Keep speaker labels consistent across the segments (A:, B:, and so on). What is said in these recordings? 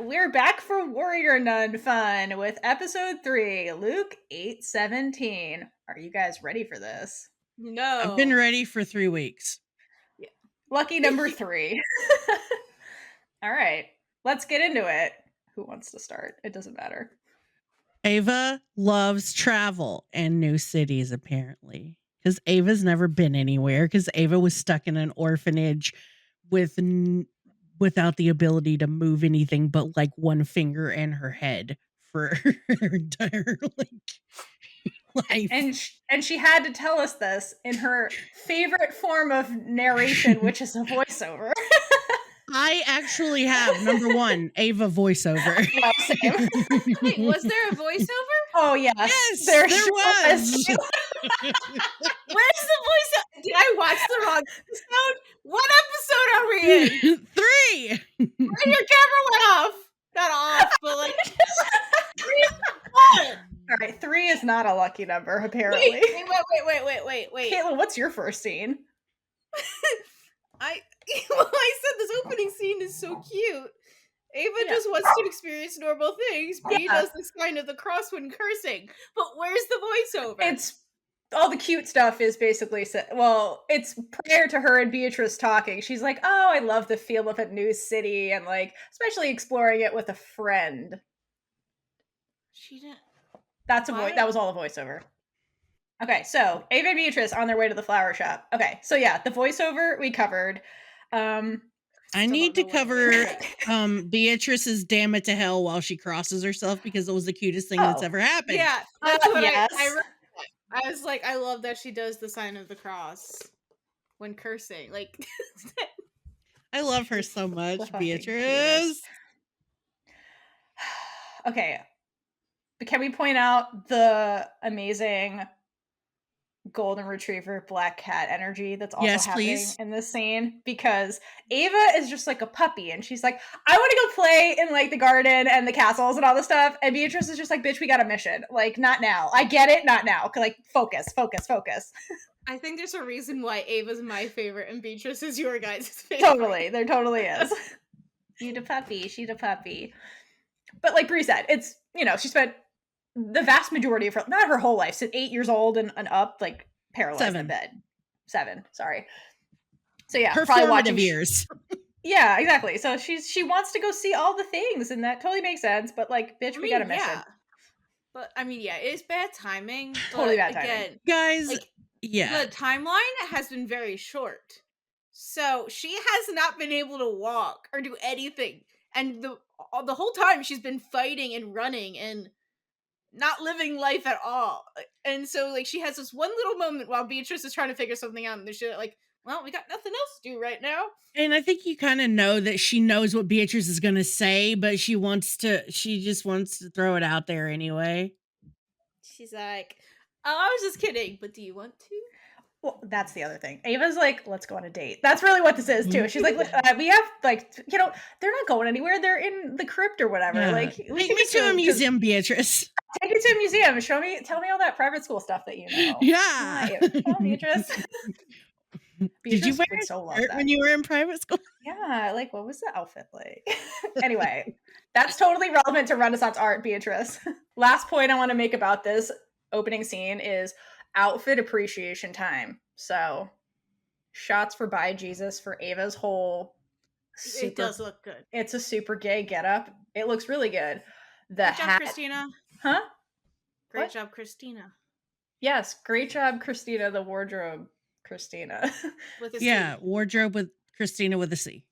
A: we're back for Warrior Nun fun with episode 3, Luke 8:17. Are you guys ready for this?
B: No.
C: I've been ready for 3 weeks.
A: Yeah. Lucky number 3. All right, let's get into it. Who wants to start? It doesn't matter.
C: Ava loves travel and new cities, apparently. Because Ava's never been anywhere. Because Ava was stuck in an orphanage without the ability to move anything but like one finger and her head for her entire life.
A: And she had to tell us this in her favorite form of narration, which is a voiceover.
C: I actually have number 1 Ava voiceover.
A: Yeah, same.
B: Wait, was there a voiceover?
A: Oh yes,
C: Yes,
A: there
C: was.
B: Where's the voiceover? Did I watch the wrong episode? What episode are we in?
C: 3.
B: Where your camera went off? Not off, but like 3 is fun.
A: All right, 3 is not a lucky number, apparently.
B: Wait.
A: Kaitlynn, what's your first scene?
B: I said this opening scene is so cute. Ava just wants to experience normal things. Bree does this sign of the cross when cursing. But where's the voiceover?
A: It's all the cute stuff is basically it's prior to her and Beatrice talking. She's like, "Oh, I love the feel of a new city," and like especially exploring it with a friend.
B: She didn't.
A: That was all the voiceover. Okay, so Ava and Beatrice on their way to the flower shop. Okay, so yeah, the voiceover we covered.
C: I need to cover Beatrice's "damn it to hell" while she crosses herself because it was the cutest thing that's ever happened.
B: Yeah, that's what
A: yes.
B: I was like, I love that she does the sign of the cross when cursing. Like,
C: I love her so much, Beatrice.
A: Cutest. Okay, can we point out the amazing golden retriever black cat energy that's also happening in this scene? Because Ava is just like a puppy and she's like, I want to go play in like the garden and the castles and all this stuff, and Beatrice is just like, bitch, we got a mission, like not now. I get it, not now. Like focus.
B: I think there's a reason why Ava's my favorite and Beatrice is your guys' favorite.
A: There totally is. She's a puppy. But like Bree said, it's, she spent the vast majority of not her whole life, since 8 years old and up, like paralyzed in bed. 7, sorry. So yeah,
C: her
A: probably
C: formative
A: watching
C: years.
A: Yeah, exactly. So she wants to go see all the things, and that totally makes sense. But like, bitch, we got a mission.
B: Yeah. But I mean, yeah, it is bad timing.
A: Totally bad timing,
B: again,
C: guys.
B: Like,
C: yeah,
B: the timeline has been very short, so she has not been able to walk or do anything, and the whole time she's been fighting and running and not living life at all. And so like she has this one little moment while Beatrice is trying to figure something out, and they're like, well, we got nothing else to do right now.
C: And I think you kind of know that she knows what Beatrice is going to say, but she just wants to throw it out there anyway.
B: She's like, oh, I was just kidding, but do you want to?
A: Well, that's the other thing. Ava's like, let's go on a date. That's really what this is too. She's like, we have like, they're not going anywhere. They're in the crypt or whatever. Yeah. Like,
C: take me to a museum, Beatrice.
A: Take me to a museum. Tell me all that private school stuff that you know.
C: Yeah.
A: Come on, Beatrice.
C: Did you wear a shirt when you were in private school?
A: Yeah, like what was the outfit like? Anyway, that's totally relevant to Renaissance art, Beatrice. Last point I want to make about this opening scene is outfit appreciation time. So, shots for By Jesus for Ava's whole
B: it does look good.
A: It's a super gay getup. It looks really good. The
B: Great
A: hat,
B: job, Christina.
A: Huh?
B: Great job, Christina.
A: Yes, great job, Christina. The wardrobe, Christina.
B: With a C.
C: Wardrobe with Christina with a C.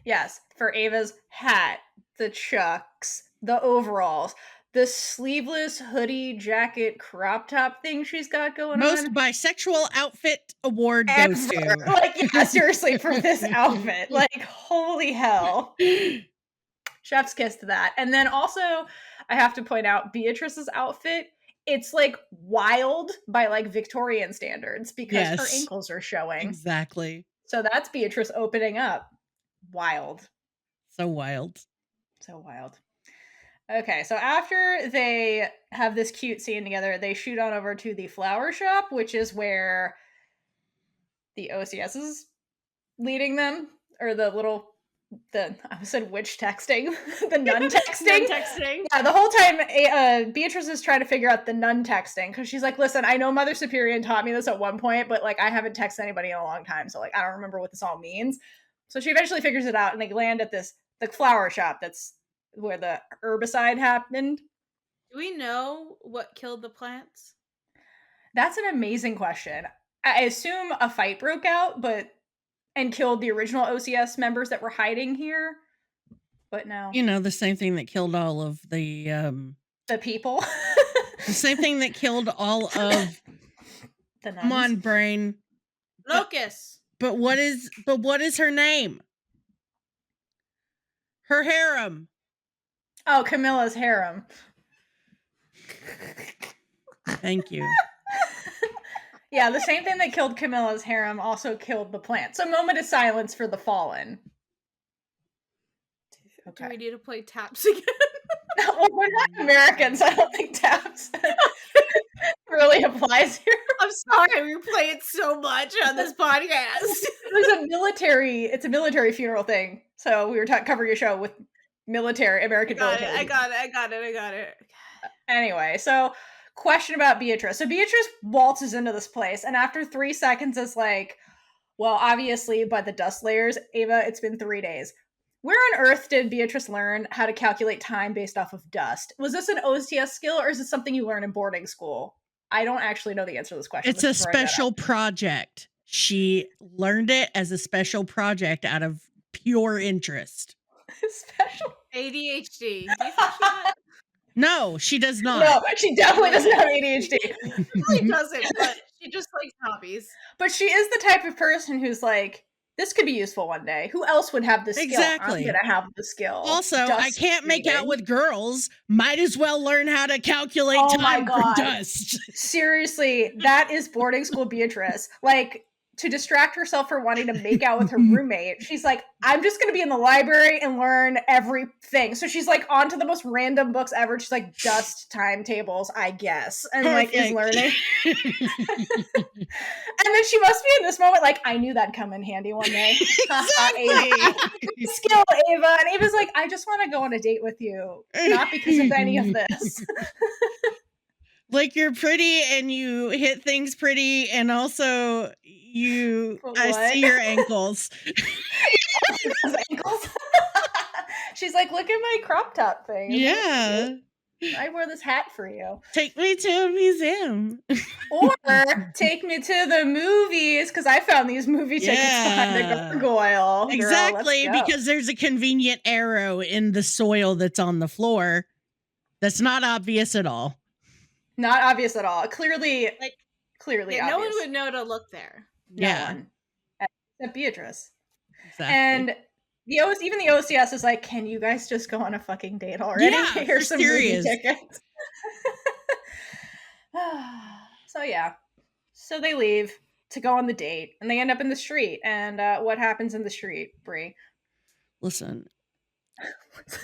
A: Yes, for Ava's hat, the chucks, the overalls, the sleeveless hoodie jacket crop top thing she's got going
C: Most
A: on.
C: Most bisexual outfit award goes to.
A: Like, yeah, seriously, for this outfit. Like, holy hell. Chef's kiss to that. And then also, I have to point out Beatrice's outfit. It's like wild by like Victorian standards because her ankles are showing.
C: Exactly.
A: So that's Beatrice opening up. Wild.
C: So wild.
A: Okay, so after they have this cute scene together, they shoot on over to the flower shop, which is where the OCS is leading them, or the little I said witch texting, the nun texting.
B: Texting.
A: Yeah, the whole time Beatrice is trying to figure out the nun texting because she's like, listen, I know Mother Superior taught me this at one point, but like I haven't texted anybody in a long time, so like I don't remember what this all means. So she eventually figures it out, and they land at the flower shop that's where the herbicide happened.
B: Do we know what killed the plants?
A: That's an amazing question. I assume a fight broke out, and killed the original OCS members that were hiding here, but no.
C: You know, the same thing that killed all of the
A: people.
C: The same thing that killed all of
A: the nuns.
C: Come on, brain.
B: Locust.
C: But what is her name? Her harem.
A: Oh, Camilla's harem.
C: Thank you.
A: Yeah, the same thing that killed Camilla's harem also killed the plant. So, moment of silence for the fallen.
B: Okay. Do we need to play taps again?
A: Well, we're not Americans. I don't think taps really applies here.
B: I'm sorry, we play it so much on this podcast.
A: It's a military funeral thing. So we were covering a show with American military.
B: I got it.
A: Anyway, so question about Beatrice. So Beatrice waltzes into this place, and after 3 seconds is like, well, obviously by the dust layers, Ava, it's been 3 days. Where on earth did Beatrice learn how to calculate time based off of dust? Was this an OCS skill, or is this something you learn in boarding school? I don't actually know the answer to this question.
C: It's a special project. She learned it as a special project out of pure interest.
A: Special
B: ADHD. Do you think she had?
C: No, she does not.
A: No, she definitely doesn't have ADHD.
B: She really doesn't, but she just likes hobbies.
A: But she is the type of person who's like, this could be useful one day. Who else would have the skill?
C: Exactly.
A: I'm going to have the skill.
C: Also, I can't make out with girls. Might as well learn how to calculate time for dust.
A: Seriously, that is boarding school Beatrice. Like, to distract herself for wanting to make out with her roommate, she's like, I'm just going to be in the library and learn everything. So she's like onto the most random books ever. She's like, dust timetables, I guess. And like is learning. And then she must be in this moment like, I knew that'd come in handy one day. Skill, Ava. And Ava's like, I just want to go on a date with you. Not because of any of this.
C: Like, you're pretty and you hit things pretty, and also I see your ankles.
A: Ankles? She's like, look at my crop top thing.
C: Yeah.
A: I wore this hat for you.
C: Take me to a museum.
A: Or take me to the movies, because I found these movie tickets behind the gargoyle.
C: Exactly, because there's a convenient arrow in the soil that's on the floor. That's not obvious at all.
A: Not obvious at all. Clearly obvious.
B: No one would know to look there.
A: No one. Except Beatrice.
C: Exactly.
A: And even the OCS is like, can you guys just go on a fucking date already?
C: Yeah,
A: Here's some movie tickets. So yeah. So they leave to go on the date, and they end up in the street. And what happens in the street, Bree?
C: Listen.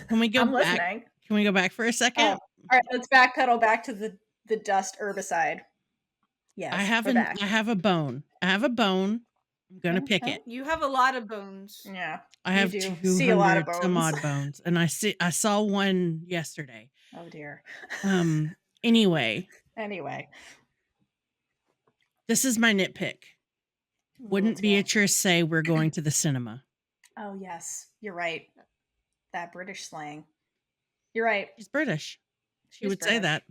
C: Can we go
A: I'm
C: back?
A: listening.
C: Can we go back for a second?
A: All right, let's backpedal back to the dust herbicide. Yes,
C: I have a bone. I'm gonna pick it.
B: You have a lot of bones.
A: Yeah,
C: I have 200 some odd bones, and I saw one yesterday.
A: Oh dear.
C: Anyway, this is my nitpick. Wouldn't Beatrice say we're going to the cinema?
A: Oh yes, you're right. That British slang. You're right.
C: She's British. She would say that.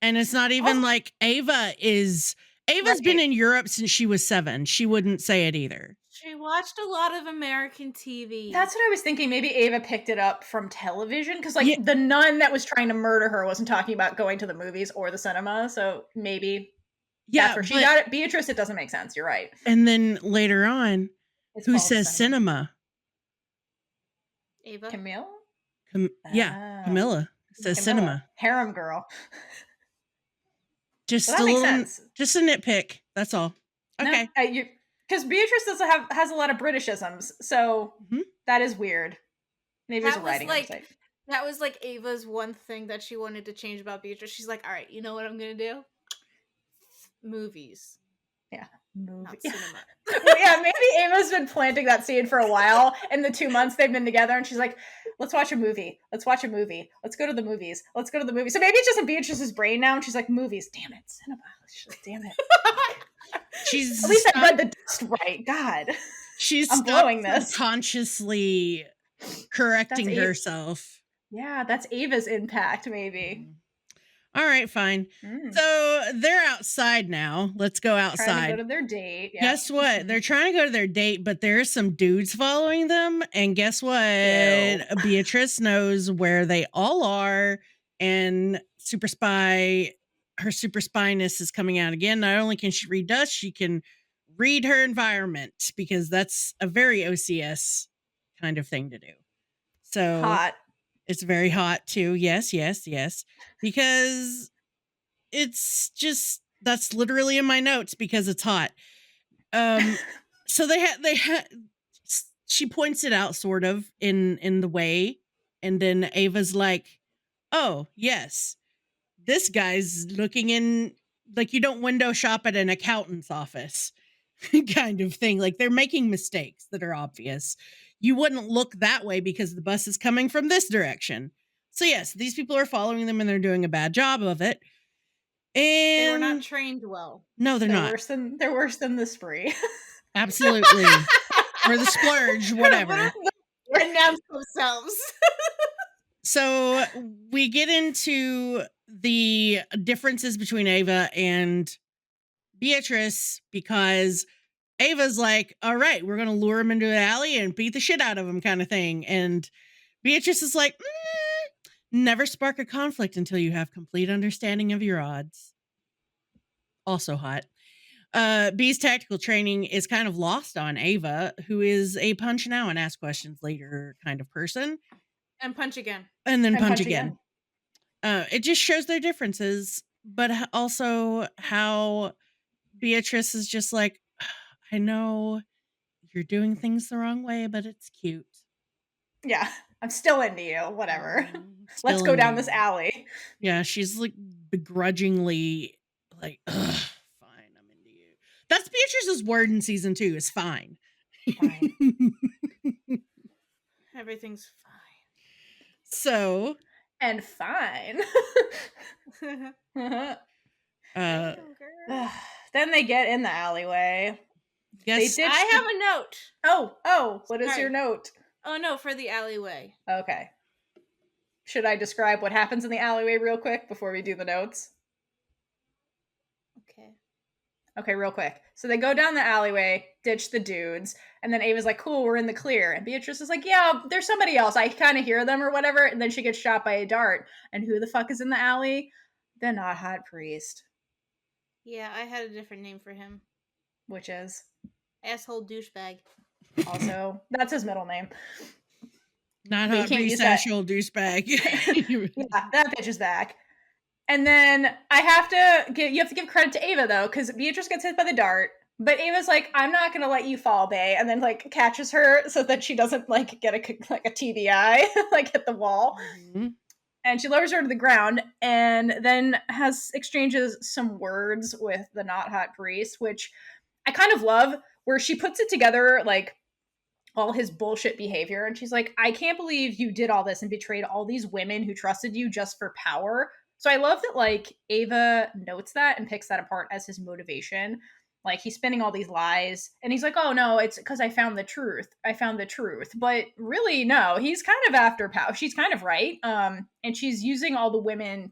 C: And it's not even like Ava's been in Europe since she was 7. She wouldn't say it either.
B: She watched a lot of American TV.
A: That's what I was thinking. Maybe Ava picked it up from television, because the nun that was trying to murder her wasn't talking about going to the movies or the cinema. So maybe that's where she got it. Beatrice, it doesn't make sense. You're right.
C: And then later on, who says cinema?
B: Ava?
A: Camille?
C: Camilla says cinema.
A: Harem girl.
C: Just a little, just a nitpick. That's all. Okay.
A: Because Beatrice has a lot of Britishisms, so that is weird. Maybe there's a writing mistake.
B: That was like Ava's one thing that she wanted to change about Beatrice. She's like, all right, you know what I'm gonna do? Movies.
A: Yeah. movie.
B: Not cinema.
A: Yeah, maybe Ava's been planting that seed for a while in the 2 months they've been together, and she's like, let's watch a movie. Let's watch a movie. Let's go to the movies. Let's go to the movies. So maybe it's just in Beatrice's brain now, and she's like, movies. Damn it, cinema. Damn it.
C: She's
A: at least I read the text right. God.
C: I'm
A: blowing this.
C: Consciously correcting herself.
A: Yeah, that's Ava's impact, maybe.
C: All right, fine. So they're outside now. Let's go outside.
A: Trying to go to their date. Yeah.
C: Guess what? They're trying to go to their date, but there's some dudes following them. And guess what? Ew. Beatrice knows where they all are. And her super spyness is coming out again. Not only can she read dust, she can read her environment, because that's a very OCS kind of thing to do. So
A: hot.
C: It's very hot too. Yes. Because it's just, that's literally in my notes, because it's hot. So she points it out sort of in the way. And then Ava's like, oh yes, this guy's looking in, like, you don't window shop at an accountant's office kind of thing. Like, they're making mistakes that are obvious. You wouldn't look that way because the bus is coming from this direction. So yes, these people are following them and they're doing a bad job of it. And
B: they were not trained well.
C: No, they're not.
A: They're worse than the spree.
C: Absolutely. Or the splurge, whatever.
B: Announce themselves.
C: So we get into the differences between Ava and Beatrice, because Ava's like, all right, we're going to lure him into an alley and beat the shit out of him kind of thing. And Beatrice is like, never spark a conflict until you have complete understanding of your odds. Also hot. Bee's tactical training is kind of lost on Ava, who is a punch now and ask questions later kind of person.
B: And punch again.
C: And then punch again. It just shows their differences, but also how Beatrice is just like, I know you're doing things the wrong way, but it's cute.
A: Yeah, I'm still into you. Whatever. Let's go down this alley.
C: Yeah, she's like begrudgingly like, fine, I'm into you. That's Beatrice's word in season 2 is fine.
B: Everything's fine.
C: So.
A: And fine. Then they get in the alleyway.
C: Yes,
B: I have a note.
A: Oh, what is your note?
B: Oh no, for the alleyway.
A: Okay. Should I describe what happens in the alleyway real quick before we do the notes? Okay, real quick. So they go down the alleyway, ditch the dudes, and then Ava's like, cool, we're in the clear. And Beatrice is like, yeah, there's somebody else. I kind of hear them or whatever. And then she gets shot by a dart. And who the fuck is in the alley? The not hot priest.
B: Yeah, I had a different name for him.
A: Which is?
B: Asshole douchebag.
A: Also, that's his middle name.
C: Not hot priest, asshole douchebag.
A: Yeah, that bitch is back. And then you have to give credit to Ava though, because Beatrice gets hit by the dart, but Ava's like, I'm not gonna let you fall, bae, and then like catches her so that she doesn't like get a TBI, like hit the wall. Mm-hmm. And she lowers her to the ground and then exchanges some words with the not hot priest, which I kind of love, where she puts it together like all his bullshit behavior, and she's like, I can't believe you did all this and betrayed all these women who trusted you just for power. So I love that, like, Ava notes that and picks that apart as his motivation. Like, he's spinning all these lies, and he's like, oh, no, it's because I found the truth. But really, no, he's kind of after power. She's kind of right. And she's using all the women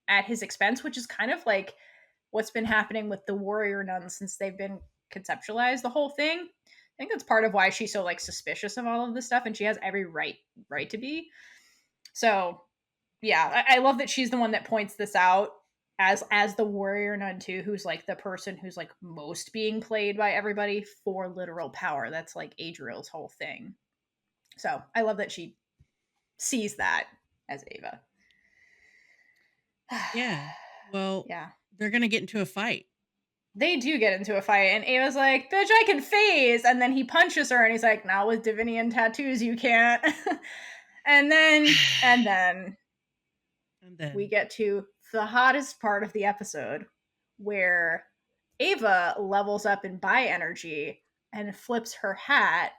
A: at his expense, which is kind of like what's been happening with the warrior nuns since they've been conceptualized, the whole thing. I think that's part of why she's so, like, suspicious of all of this stuff, and she has every right to be. So... yeah, I love that she's the one that points this out as the warrior nun too, who's like the person who's like most being played by everybody for literal power. That's like Adriel's whole thing. So I love that she sees that as Ava.
C: Yeah. Well,
A: yeah,
C: they're gonna get into a fight.
A: They do get into a fight, and Ava's like, bitch, I can phase, and then he punches her and he's like, now with Divinian tattoos you can't. and then we get to the hottest part of the episode, where Ava levels up in bi energy and flips her hat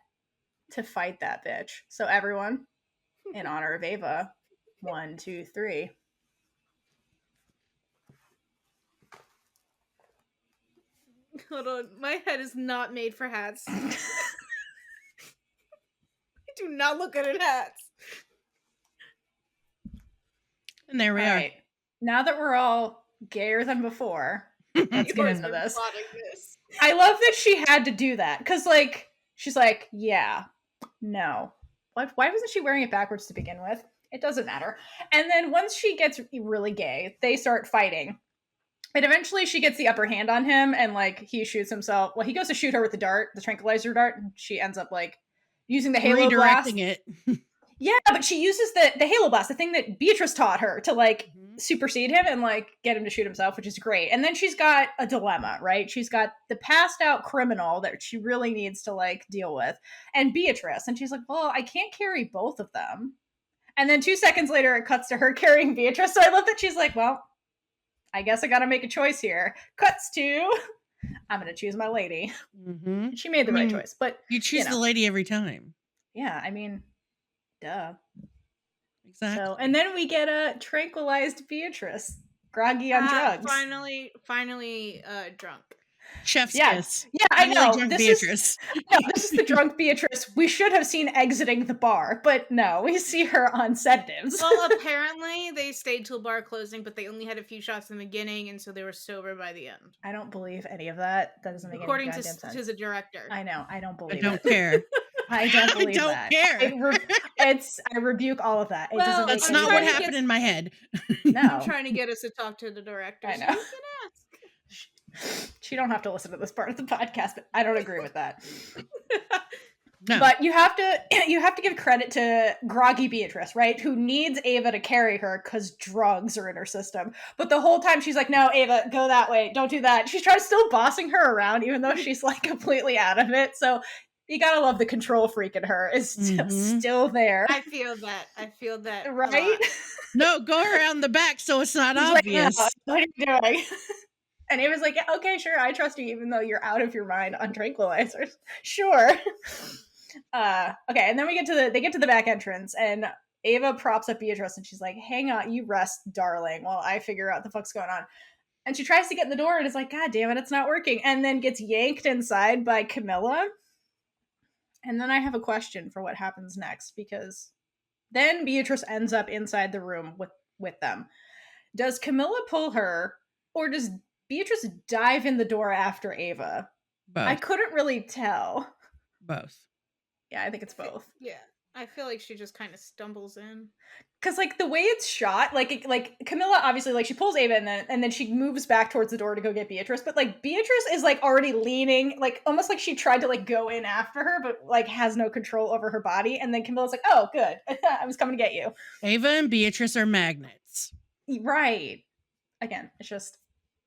A: to fight that bitch. So everyone, in honor of Ava, 1, 2, 3.
B: Hold on, my head is not made for hats. I do not look good at hats.
C: And there we are.
A: Right. Now that we're all gayer than before, let's get into this. I love that she had to do that because, like, she's like, yeah, no. Why wasn't she wearing it backwards to begin with? It doesn't matter. And then once she gets really gay, they start fighting. And eventually she gets the upper hand on him and, like, he shoots himself. Well, he goes to shoot her with the dart, the tranquilizer dart, and she ends up, like, using the halo blast.
C: Redirecting it.
A: Yeah, but she uses the halo blast, the thing that Beatrice taught her to, like, supersede him and, like, get him to shoot himself, which is great. And then she's got a dilemma, right? She's got the passed out criminal that she really needs to, like, deal with, and Beatrice. And she's like, well, I can't carry both of them. And then 2 seconds later, it cuts to her carrying Beatrice. So I love that she's like, well, I guess I gotta make a choice here. Cuts to, I'm gonna choose my lady.
C: Mm-hmm.
A: She made the right choice, but
C: you choose the lady every time.
A: Yeah, I mean, duh.
C: Exactly.
A: So, and then we get a tranquilized Beatrice, groggy on drugs.
B: Finally, drunk.
C: Chef's kiss.
A: Yeah, I know.
C: Drunk Beatrice.
A: This is the drunk Beatrice we should have seen exiting the bar, but no, we see her on sedatives.
B: Well, apparently they stayed till bar closing, but they only had a few shots in the beginning, and so they were sober by the end.
A: I don't believe any of that. That doesn't make
B: According
A: any goddamn sense.
B: to the director.
A: I know. I don't believe
C: I don't care.
A: I don't believe that.
C: I don't
A: care. I rebuke all of that.
B: Well,
C: that's not what happened in my head.
A: No.
B: I'm trying to get us to talk to the director.
A: I know.
B: So you can ask.
A: She don't have to listen to this part of the podcast, but I don't agree with that.
C: No.
A: But you have to give credit to groggy Beatrice, right? Who needs Ava to carry her because drugs are in her system. But the whole time she's like, no, Ava, go that way. Don't do that. She's trying to still bossing her around, even though she's like completely out of it. So you gotta love the control freak in her is still there.
B: I feel that.
A: Right?
C: No, go around the back so it's not obvious.
A: Like, what are you doing? And Ava's like, yeah, okay, sure, I trust you, even though you're out of your mind on tranquilizers. Sure. Okay, and then they get to the back entrance, and Ava props up Beatrice, and she's like, hang on, you rest, darling, while I figure out the fuck's going on. And she tries to get in the door, and is like, God damn it, it's not working. And then gets yanked inside by Camilla. And then I have a question for what happens next, because then Beatrice ends up inside the room with them. Does Camilla pull her, or does Beatrice dive in the door after Ava?
C: Both.
A: I couldn't really tell.
C: Both.
A: Yeah, I think it's both.
B: Yeah, I feel like she just kind of stumbles in.
A: Because, like, the way it's shot, like Camilla, obviously, like, she pulls Ava and then she moves back towards the door to go get Beatrice, but, like, Beatrice is, like, already leaning, like, almost like she tried to, like, go in after her, but, like, has no control over her body, and then Camilla's like, oh, good, I was coming to get you.
C: Ava and Beatrice are magnets.
A: Right. Again, it's just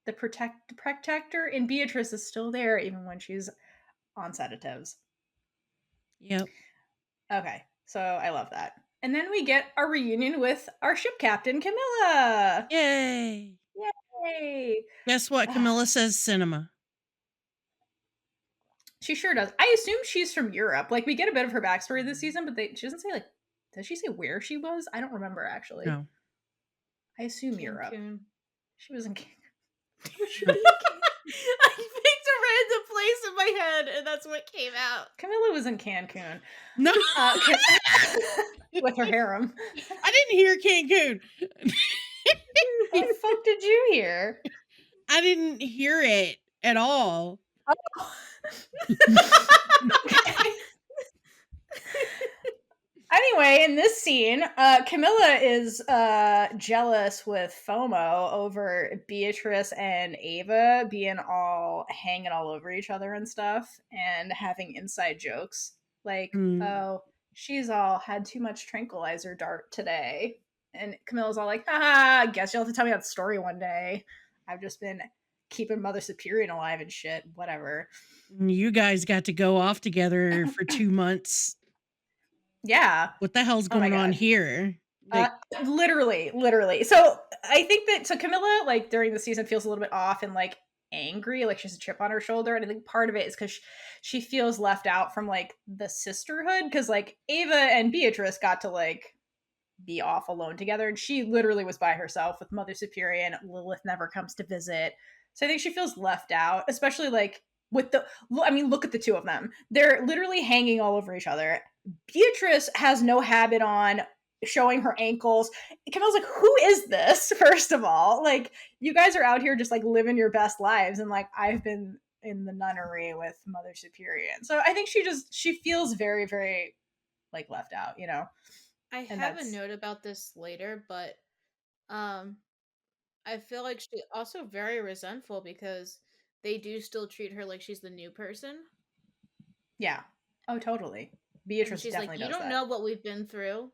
A: the protector in Beatrice is still there, even when she's on sedatives.
C: Yep.
A: Okay, so I love that. And then we get our reunion with our ship captain, Camilla.
C: Yay!
A: Yay!
C: Guess what? Camilla says cinema.
A: She sure does. I assume she's from Europe. Like, we get a bit of her backstory this season, but she doesn't say, like, does she say where she was? I don't remember, actually.
C: No.
A: I assume Europe. She was in Cancun.
B: I picked a random place in my head, and that's what came out.
A: Camilla was in Cancun.
C: No.
A: With her harem.
C: I didn't hear Cancun.
A: What the fuck did you hear?
C: I didn't hear it at all.
A: Oh. Anyway, in this scene, Camilla is jealous with FOMO over Beatrice and Ava being all hanging all over each other and stuff, and having inside jokes like, oh, she's all had too much tranquilizer dart today. And Camilla's all like, I guess you'll have to tell me that story one day. I've just been keeping Mother Superior alive and shit, whatever.
C: You guys got to go off together for 2 months.
A: Yeah.
C: What the hell's going on here? Like,
A: literally. So I think that Camilla, like, during the season feels a little bit off, and like angry, like she has a chip on her shoulder. And I think part of it is because she feels left out from like the sisterhood, because like Ava and Beatrice got to like be off alone together, and she literally was by herself with Mother Superior, and Lilith never comes to visit. So I think she feels left out, especially like with the, I mean, look at the two of them. They're literally hanging all over each other. Beatrice has no habit on showing her ankles. Camilla's like, who is this? First of all, like, you guys are out here just like living your best lives, and like I've been in the nunnery with Mother Superior. So I think she feels very, very like left out, you know.
B: I have a note about this later, but I feel like she's also very resentful because they do still treat her like she's the new person.
A: Yeah. Oh, totally. Beatrice
B: she's
A: definitely
B: like, you
A: does
B: don't
A: that.
B: know what we've been through.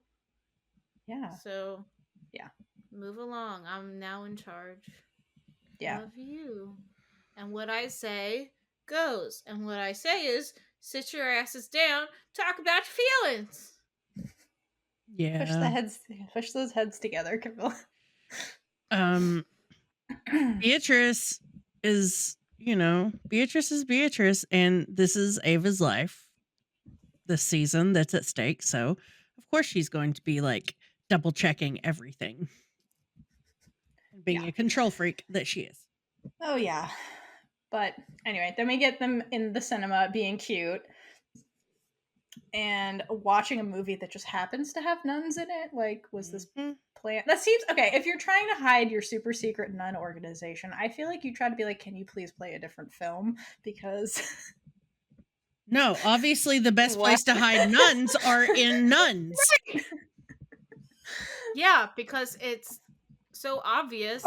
A: Yeah.
B: So,
A: yeah.
B: Move along. I'm now in charge.
A: Yeah.
B: Of you. And what I say goes. And what I say is, sit your asses down, talk about your feelings.
C: Yeah.
A: Push those heads together, Camilla.
C: Beatrice is, Beatrice is Beatrice, and this is Ava's life this season that's at stake. So, of course, she's going to be like double checking everything. Being a control freak that she is.
A: Oh, yeah. But anyway, then we get them in the cinema being cute and watching a movie that just happens to have nuns in it. Like, was this plan? That seems okay. If you're trying to hide your super secret nun organization, I feel like you try to be like, can you please play a different film? Because
C: no, obviously the best place to hide nuns are in nuns.
A: Right.
B: Yeah, because it's so obvious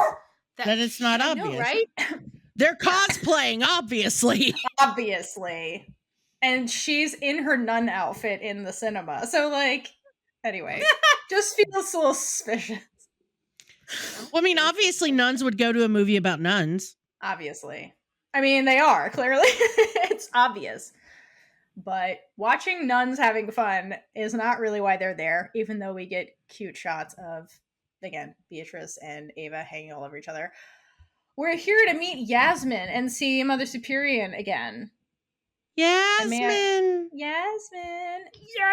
C: that it's not obvious,
B: know, right?
C: They're cosplaying, obviously.
A: Obviously. And she's in her nun outfit in the cinema. So, like, anyway, just feels a little suspicious.
C: Well, I mean, obviously nuns would go to a movie about nuns.
A: Obviously. I mean, they are, clearly. It's obvious. But watching nuns having fun is not really why they're there, even though we get cute shots of, again, Beatrice and Ava hanging all over each other. We're here to meet Yasmin and see Mother Superior again.
C: Yasmin!
A: Yasmin! Yay!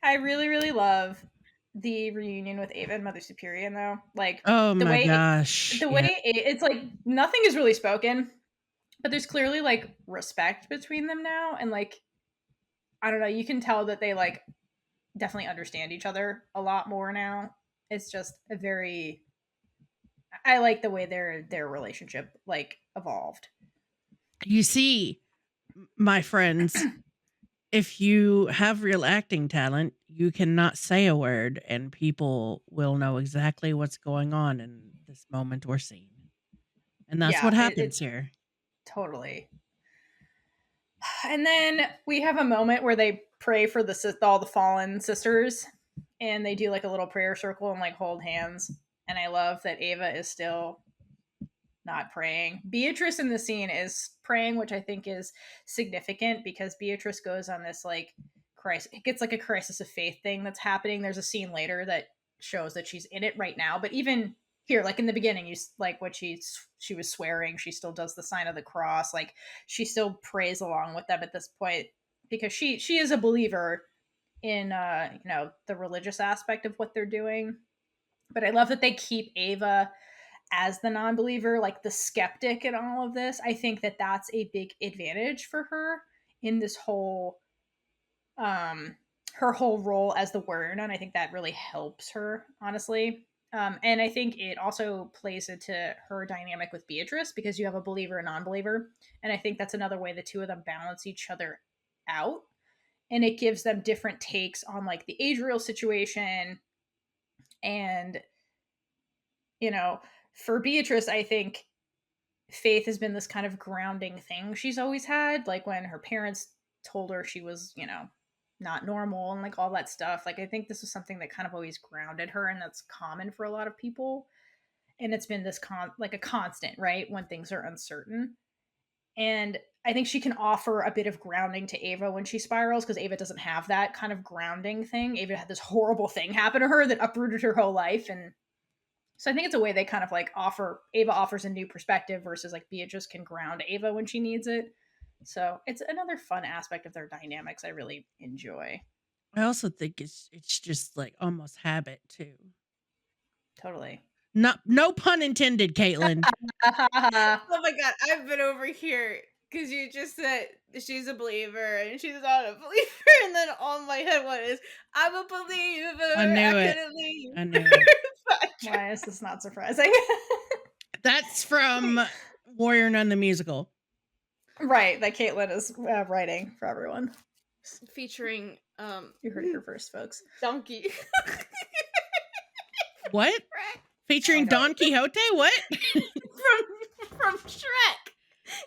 A: I really, really love the reunion with Ava and Mother Superior, though. Like,
C: oh my gosh.
A: The way it's like, nothing is really spoken, but there's clearly, like, respect between them now. And, like, I don't know, you can tell that they, like, definitely understand each other a lot more now. It's just a very... I like the way their relationship, like, evolved.
C: You see, my friends, if you have real acting talent, you cannot say a word and people will know exactly what's going on in this moment or scene. And that's what happens here.
A: Totally. And then we have a moment where they pray for all the fallen sisters, and they do like a little prayer circle and like hold hands. And I love that Ava is still not praying. Beatrice in the scene is praying, which I think is significant because Beatrice goes on this like crisis. It gets like a crisis of faith thing that's happening. There's a scene later that shows that she's in it right now, but even here, like in the beginning, you like what she was swearing, she still does the sign of the cross. Like she still prays along with them at this point because she is a believer in the religious aspect of what they're doing. But I love that they keep Ava as the non-believer, like the skeptic in all of this. I think that that's a big advantage for her in this whole her whole role as the warrior nun. I think that really helps her, honestly. And I think it also plays into her dynamic with Beatrice because you have a believer and non-believer. And I think that's another way the two of them balance each other out. And it gives them different takes on like the Adriel situation. And, for Beatrice, I think faith has been this kind of grounding thing she's always had. Like when her parents told her she was, not normal and like all that stuff. Like I think this was something that kind of always grounded her, and that's common for a lot of people. And it's been this like a constant, right? When things are uncertain. And I think she can offer a bit of grounding to Ava when she spirals, because Ava doesn't have that kind of grounding thing. Ava had this horrible thing happen to her that uprooted her whole life. And So I think it's a way they kind of like Ava offers a new perspective versus like Beatrice can ground Ava when she needs it. So it's another fun aspect of their dynamics I really enjoy.
C: I also think it's just like almost habit too.
A: Totally.
C: No pun intended, Kaitlynn.
B: Oh my god, I've been over here because you just said she's a believer and she's not a believer, and then all my head was, I'm a believer.
C: I knew it.
B: Couldn't leave.
C: I knew it.
A: Why is this not surprising?
C: That's from Warrior Nun the musical.
A: Right, that Kaitlynn is writing for everyone.
B: Featuring
A: you heard it here first, folks.
B: Donkey.
C: What? Featuring Don Quixote? What?
B: from Shrek.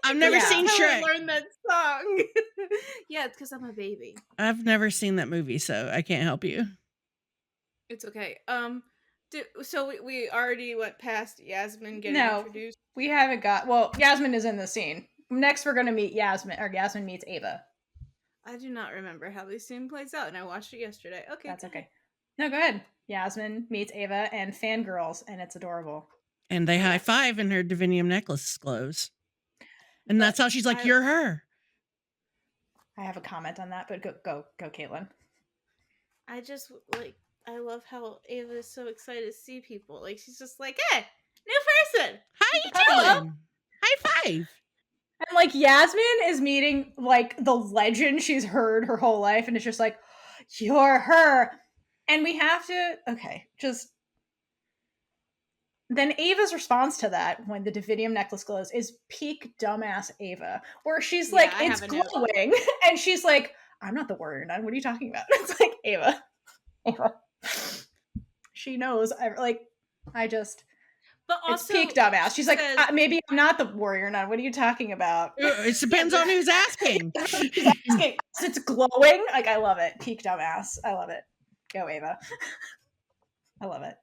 C: I've never seen Shrek.
B: I learned that song. Yeah, it's because I'm a baby.
C: I've never seen that movie, so I can't help you.
B: It's okay. So we already went past Yasmin getting introduced.
A: We haven't got. Well, Yasmin is in the scene. Next, we're gonna meet Yasmin, or Yasmin meets Ava.
B: I do not remember how this scene plays out, and I watched it yesterday. Okay,
A: that's okay. No, go ahead. Yasmin meets Ava and fangirls, and it's adorable.
C: And they high five, and her divinium necklace glows. And that's how she's like, "You're her."
A: I have a comment on that, but go, Kaitlynn.
B: I just I love how Ava is so excited to see people. Like she's just like, "Hey, new person.
C: How you doing? High five."
A: And like Yasmin is meeting like the legend she's heard her whole life, and it's just like, "You're her." And we have to then Ava's response to that when the divinium necklace glows is peak dumbass Ava, where she's like, it's glowing, and she's like, I'm not the warrior nun. What are you talking about? It's like, Ava. She knows.
B: But also,
A: it's peak dumbass. She's like, maybe I'm not the warrior nun. What are you talking about?
C: It depends on who's asking.
A: Who's asking. It's glowing. Like, I love it. Peak dumbass. I love it. Go, Ava. I love it.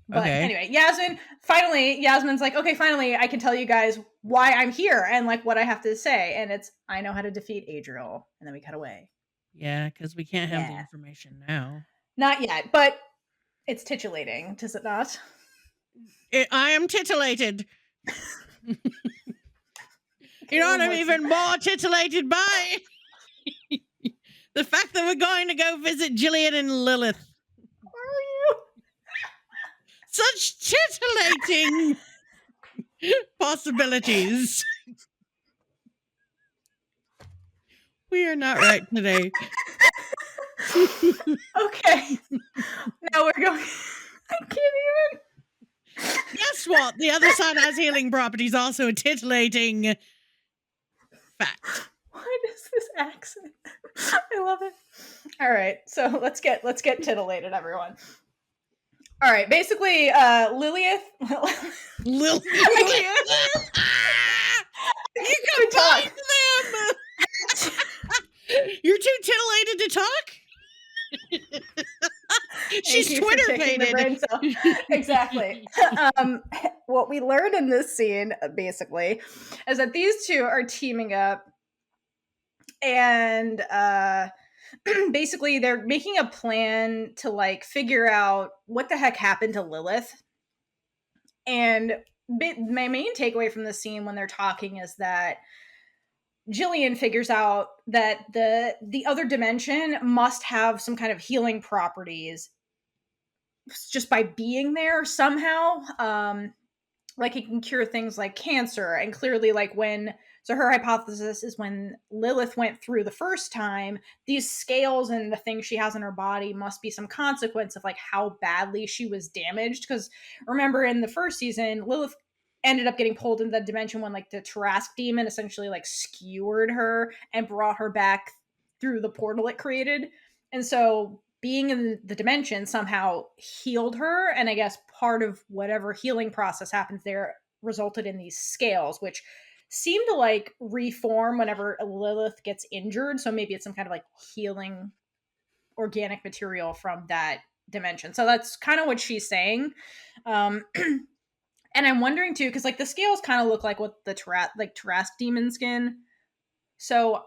A: But anyway, Yasmin's like, okay, finally, I can tell you guys why I'm here and like what I have to say. And it's, I know how to defeat Adriel. And then we cut away.
C: Yeah, because we can't have the information now.
A: Not yet, but it's titillating, does it not?
C: I am titillated. You know what I'm even more titillated by? The fact that we're going to go visit Jillian and Lilith.
A: Are you?
C: Such titillating possibilities. We are not right today.
A: Okay. Now we're going. I can't even.
C: Guess what? The other side has healing properties, also a titillating fact.
A: What is this accent? I love it. All right, so let's get titillated, everyone. All right, basically, Lilith.
C: You combined them. You're too titillated to talk. She's Twitter-pated.
A: Exactly. What we learned in this scene, basically, is that these two are teaming up, and basically they're making a plan to like figure out what the heck happened to Lilith. And my main takeaway from the scene when they're talking is that Jillian figures out that the other dimension must have some kind of healing properties just by being there somehow. Like it can cure things like cancer, and clearly like so her hypothesis is when Lilith went through the first time, these scales and the things she has in her body must be some consequence of like how badly she was damaged. Because remember in the first season, Lilith ended up getting pulled into the dimension when like the Tarask demon essentially like skewered her and brought her back through the portal it created. And so being in the dimension somehow healed her. And I guess part of whatever healing process happens there resulted in these scales, which seem to like reform whenever Lilith gets injured. So maybe it's some kind of like healing organic material from that dimension. So that's kind of what she's saying. And I'm wondering too, because like the scales kind of look like what the Tarask demon skin. So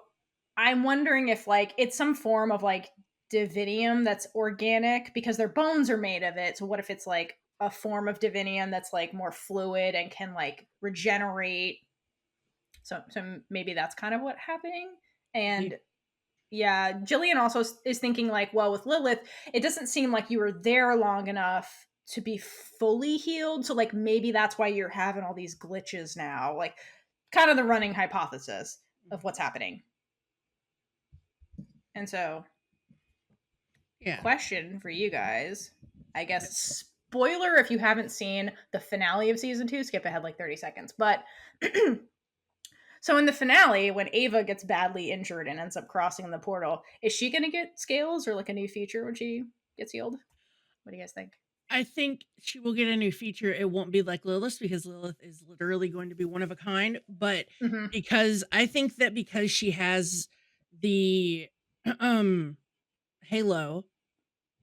A: I'm wondering if like it's some form of like divinium that's organic because their bones are made of it. So what if it's like a form of divinium that's like more fluid and can like regenerate? So maybe that's kind of what's happening. And yeah, Jillian also is thinking like, well, with Lilith, it doesn't seem like you were there long enough to be fully healed. So like maybe that's why you're having all these glitches now. Like kind of the running hypothesis of what's happening. And so question for you guys, I guess spoiler if you haven't seen the finale of season 2, skip ahead like 30 seconds. But so in the finale, when Ava gets badly injured and ends up crossing the portal, is she going to get scales or like a new feature when she gets healed? What do you guys think?
C: I think she will get a new feature. It won't be like Lilith because Lilith is literally going to be one of a kind. But because I think that because she has the halo,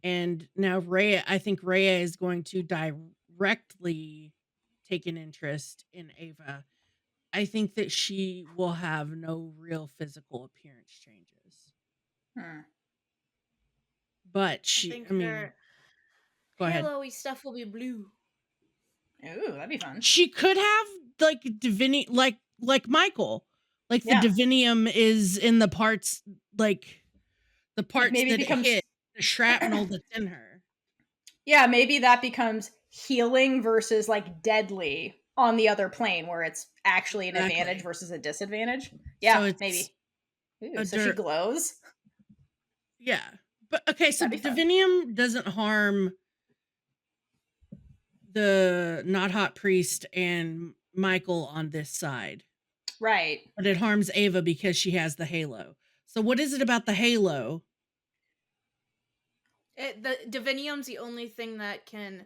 C: and now Rhea, I think Rhea is going to directly take an interest in Ava. I think that she will have no real physical appearance changes. But I mean, go ahead.
B: Halo-y stuff will be blue.
A: Ooh, that'd be fun.
C: She could have like divinium, like Michael, like the divinium is in the parts, like the parts maybe that becomes hit the shrapnel that's in her.
A: Yeah, maybe that becomes healing versus like deadly on the other plane, where it's actually an advantage versus a disadvantage. Yeah, so maybe. Ooh, so she glows.
C: Yeah, but okay, so divinium doesn't harm the not hot priest and Michael on this side.
A: Right.
C: But it harms Ava because she has the halo. So what is it about the halo?
B: The divinium's the only thing that can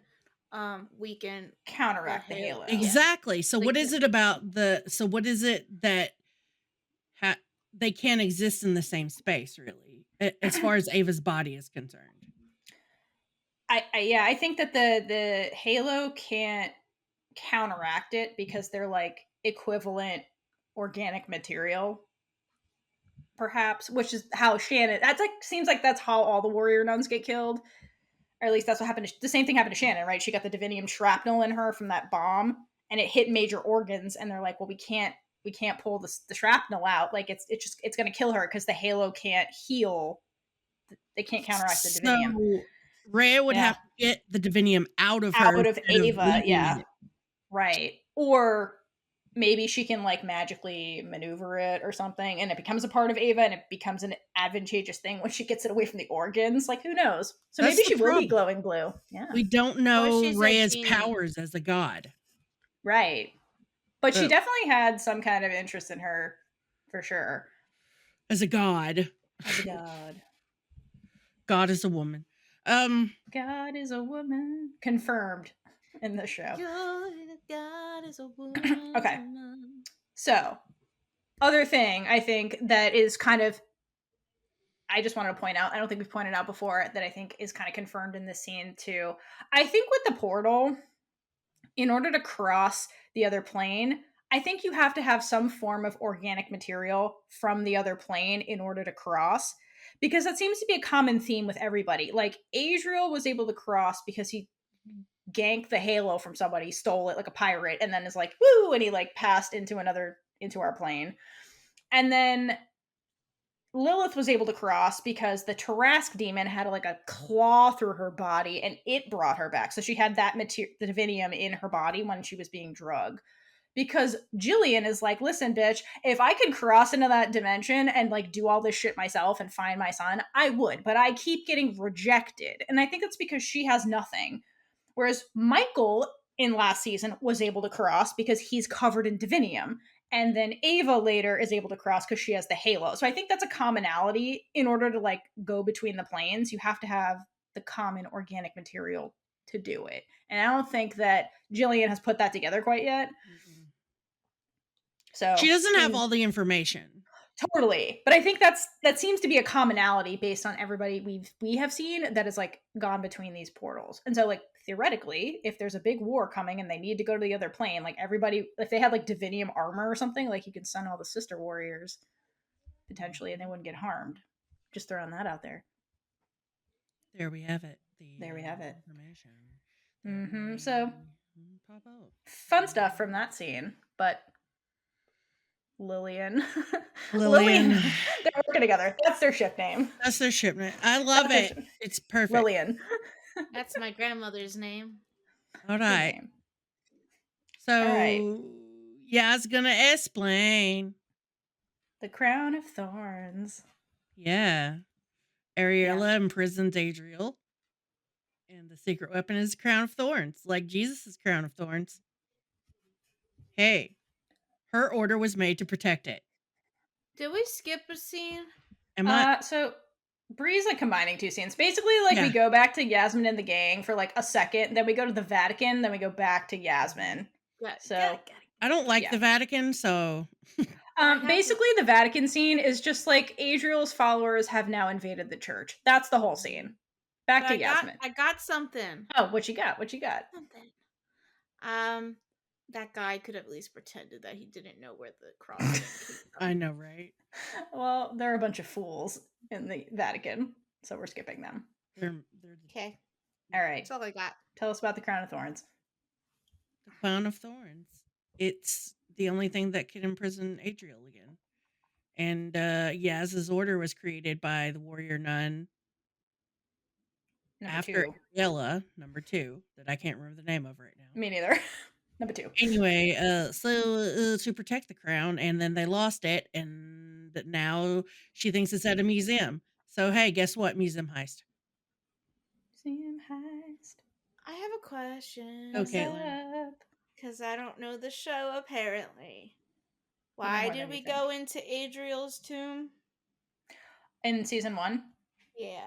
B: weaken,
A: counteract the halo.
C: Exactly. So what is it about what is it that they can't exist in the same space, really, as far as Ava's body is concerned?
A: I think that the halo can't counteract it because they're like equivalent organic material, perhaps, which is how Shannon. That's like seems like that's how all the warrior nuns get killed, or at least that's what happened. The same thing happened to Shannon, right? She got the divinium shrapnel in her from that bomb, and it hit major organs, and they're like, well, we can't pull the shrapnel out. Like it's going to kill her because the halo can't heal. They can't counteract the divinium.
C: So Rhea would have to get the divinium out of
A: Ava, yeah. Right. Or maybe she can like magically maneuver it or something, and it becomes a part of Ava, and it becomes an advantageous thing when she gets it away from the organs. Like, who knows? So maybe she will be glowing blue. Yeah.
C: We don't know Rhea's powers as a god.
A: Right. But she definitely had some kind of interest in her, for sure.
C: As a god.
A: As a god.
C: God is a woman.
A: God is a woman. Confirmed in the show.
B: God is a woman.
A: Okay. So, other thing I think that is kind of, I just wanted to point out, I don't think we've pointed out before, that I think is kind of confirmed in this scene too. I think with the portal, in order to cross the other plane, I think you have to have some form of organic material from the other plane in order to cross, because that seems to be a common theme with everybody. Like Adriel was able to cross because he ganked the halo from somebody, stole it like a pirate, and then is like, woo, and he like passed into our plane. And then Lilith was able to cross because the Tarask demon had like a claw through her body, and it brought her back. So she had that the divinium in her body when she was being drugged. Because Jillian is like, listen, bitch, if I could cross into that dimension and like do all this shit myself and find my son, I would. But I keep getting rejected. And I think that's because she has nothing. Whereas Michael in last season was able to cross because he's covered in divinium. And then Ava later is able to cross because she has the halo. So I think that's a commonality. In order to like go between the planes, you have to have the common organic material to do it. And I don't think that Jillian has put that together quite yet. Mm-hmm. So
C: she doesn't have all the information.
A: Totally. But I think that seems to be a commonality based on everybody we have seen that has like gone between these portals. And so like theoretically, if there's a big war coming and they need to go to the other plane, like everybody, if they had like divinium armor or something, like you could send all the sister warriors potentially and they wouldn't get harmed. Just throwing that out there.
C: There we have it.
A: There we have it.
C: Information.
A: So,
C: pop out.
A: Fun stuff from that scene, but Lillian,
C: Lillian.
A: they're working together. That's their ship name.
C: That's their ship name. I love it. It's perfect.
A: Lillian.
B: That's my grandmother's name.
C: All right. So, Yas gonna explain.
A: The crown of thorns.
C: Yeah. Ariella imprisons Adriel. And the secret weapon is crown of thorns, like Jesus' crown of thorns. Hey, her order was made to protect it.
B: Did we skip a scene?
A: So Bree's like combining two scenes. Basically, like we go back to Yasmin and the gang for like a second, then we go to the Vatican, then we go back to Yasmin.
C: I don't like the Vatican, so
A: basically the Vatican scene is just like Adriel's followers have now invaded the church. That's the whole scene. Back to Yasmin.
B: I got something.
A: Oh, what you got?
B: Something. That guy could have at least pretended that he didn't know where the cross came from.
C: I know, right?
A: Well, there are a bunch of fools in the Vatican, so we're skipping them.
B: They're okay.
A: All right.
B: That's all I got.
A: Tell us about the crown of thorns.
C: The crown of thorns. It's the only thing that can imprison Adriel again. And Yaz's order was created by the warrior nun after Ariella, number 2, that I can't remember the name of right now.
A: Me neither. Number 2.
C: Anyway, so to protect the crown, and then they lost it, and now she thinks it's at a museum. So hey, guess what? Museum heist.
A: Museum heist.
B: I have a question.
C: Okay,
B: because I don't know the show apparently. Why did we go into Adriel's tomb?
A: In season 1?
B: Yeah.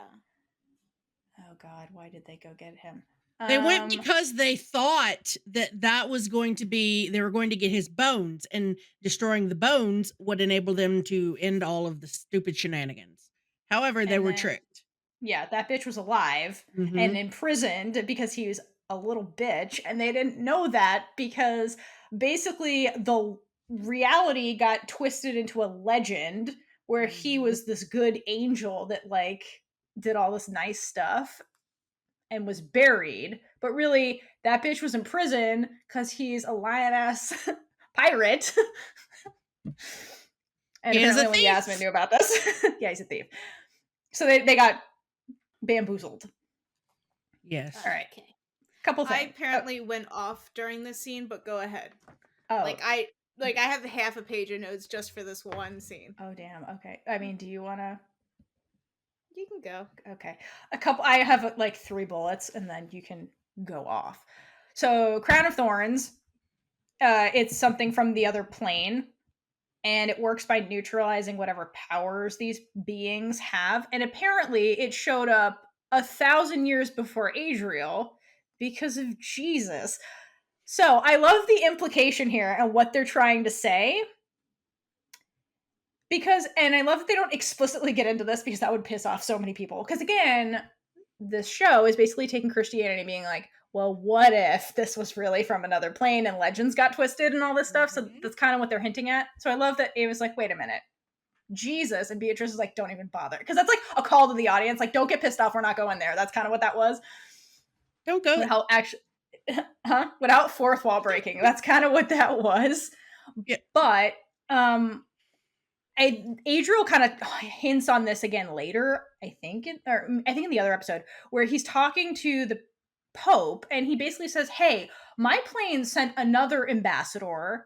A: Oh God, why did they go get him?
C: They went because they thought that was going to be, they were going to get his bones, and destroying the bones would enable them to end all of the stupid shenanigans. However, they were tricked.
A: Yeah, that bitch was alive and imprisoned because he was a little bitch, and they didn't know that because basically the reality got twisted into a legend where he was this good angel that like did all this nice stuff and was buried, but really that bitch was in prison because he's a lion-ass pirate. And apparently only Yasmin knew about this. Yeah, he's a thief. So they got bamboozled.
C: Yes.
A: All right. Okay. Couple things.
B: I apparently went off during this scene, but go ahead.
A: Oh.
B: I have half a page of notes just for this one scene.
A: Oh damn. Okay. I mean, do you want to?
B: You can go.
A: Okay. I have like 3 bullets and then you can go off. So Crown of Thorns, it's something from the other plane, and it works by neutralizing whatever powers these beings have. And apparently it showed up 1,000 years before Adriel because of Jesus. So I love the implication here and what they're trying to say. And I love that they don't explicitly get into this because that would piss off so many people. Because again, this show is basically taking Christianity and being like, well, what if this was really from another plane and legends got twisted and all this stuff? So that's kind of what they're hinting at. So I love that it was like, wait a minute. Jesus, and Beatrice is like, don't even bother. Because that's like a call to the audience. Like, don't get pissed off. We're not going there. That's kind of what that was.
C: Don't go.
A: Without fourth wall breaking. That's kind of what that was.
C: Yeah.
A: But Adriel kind of hints on this again later, I think in the other episode, where he's talking to the Pope, and he basically says, hey, my plane sent another ambassador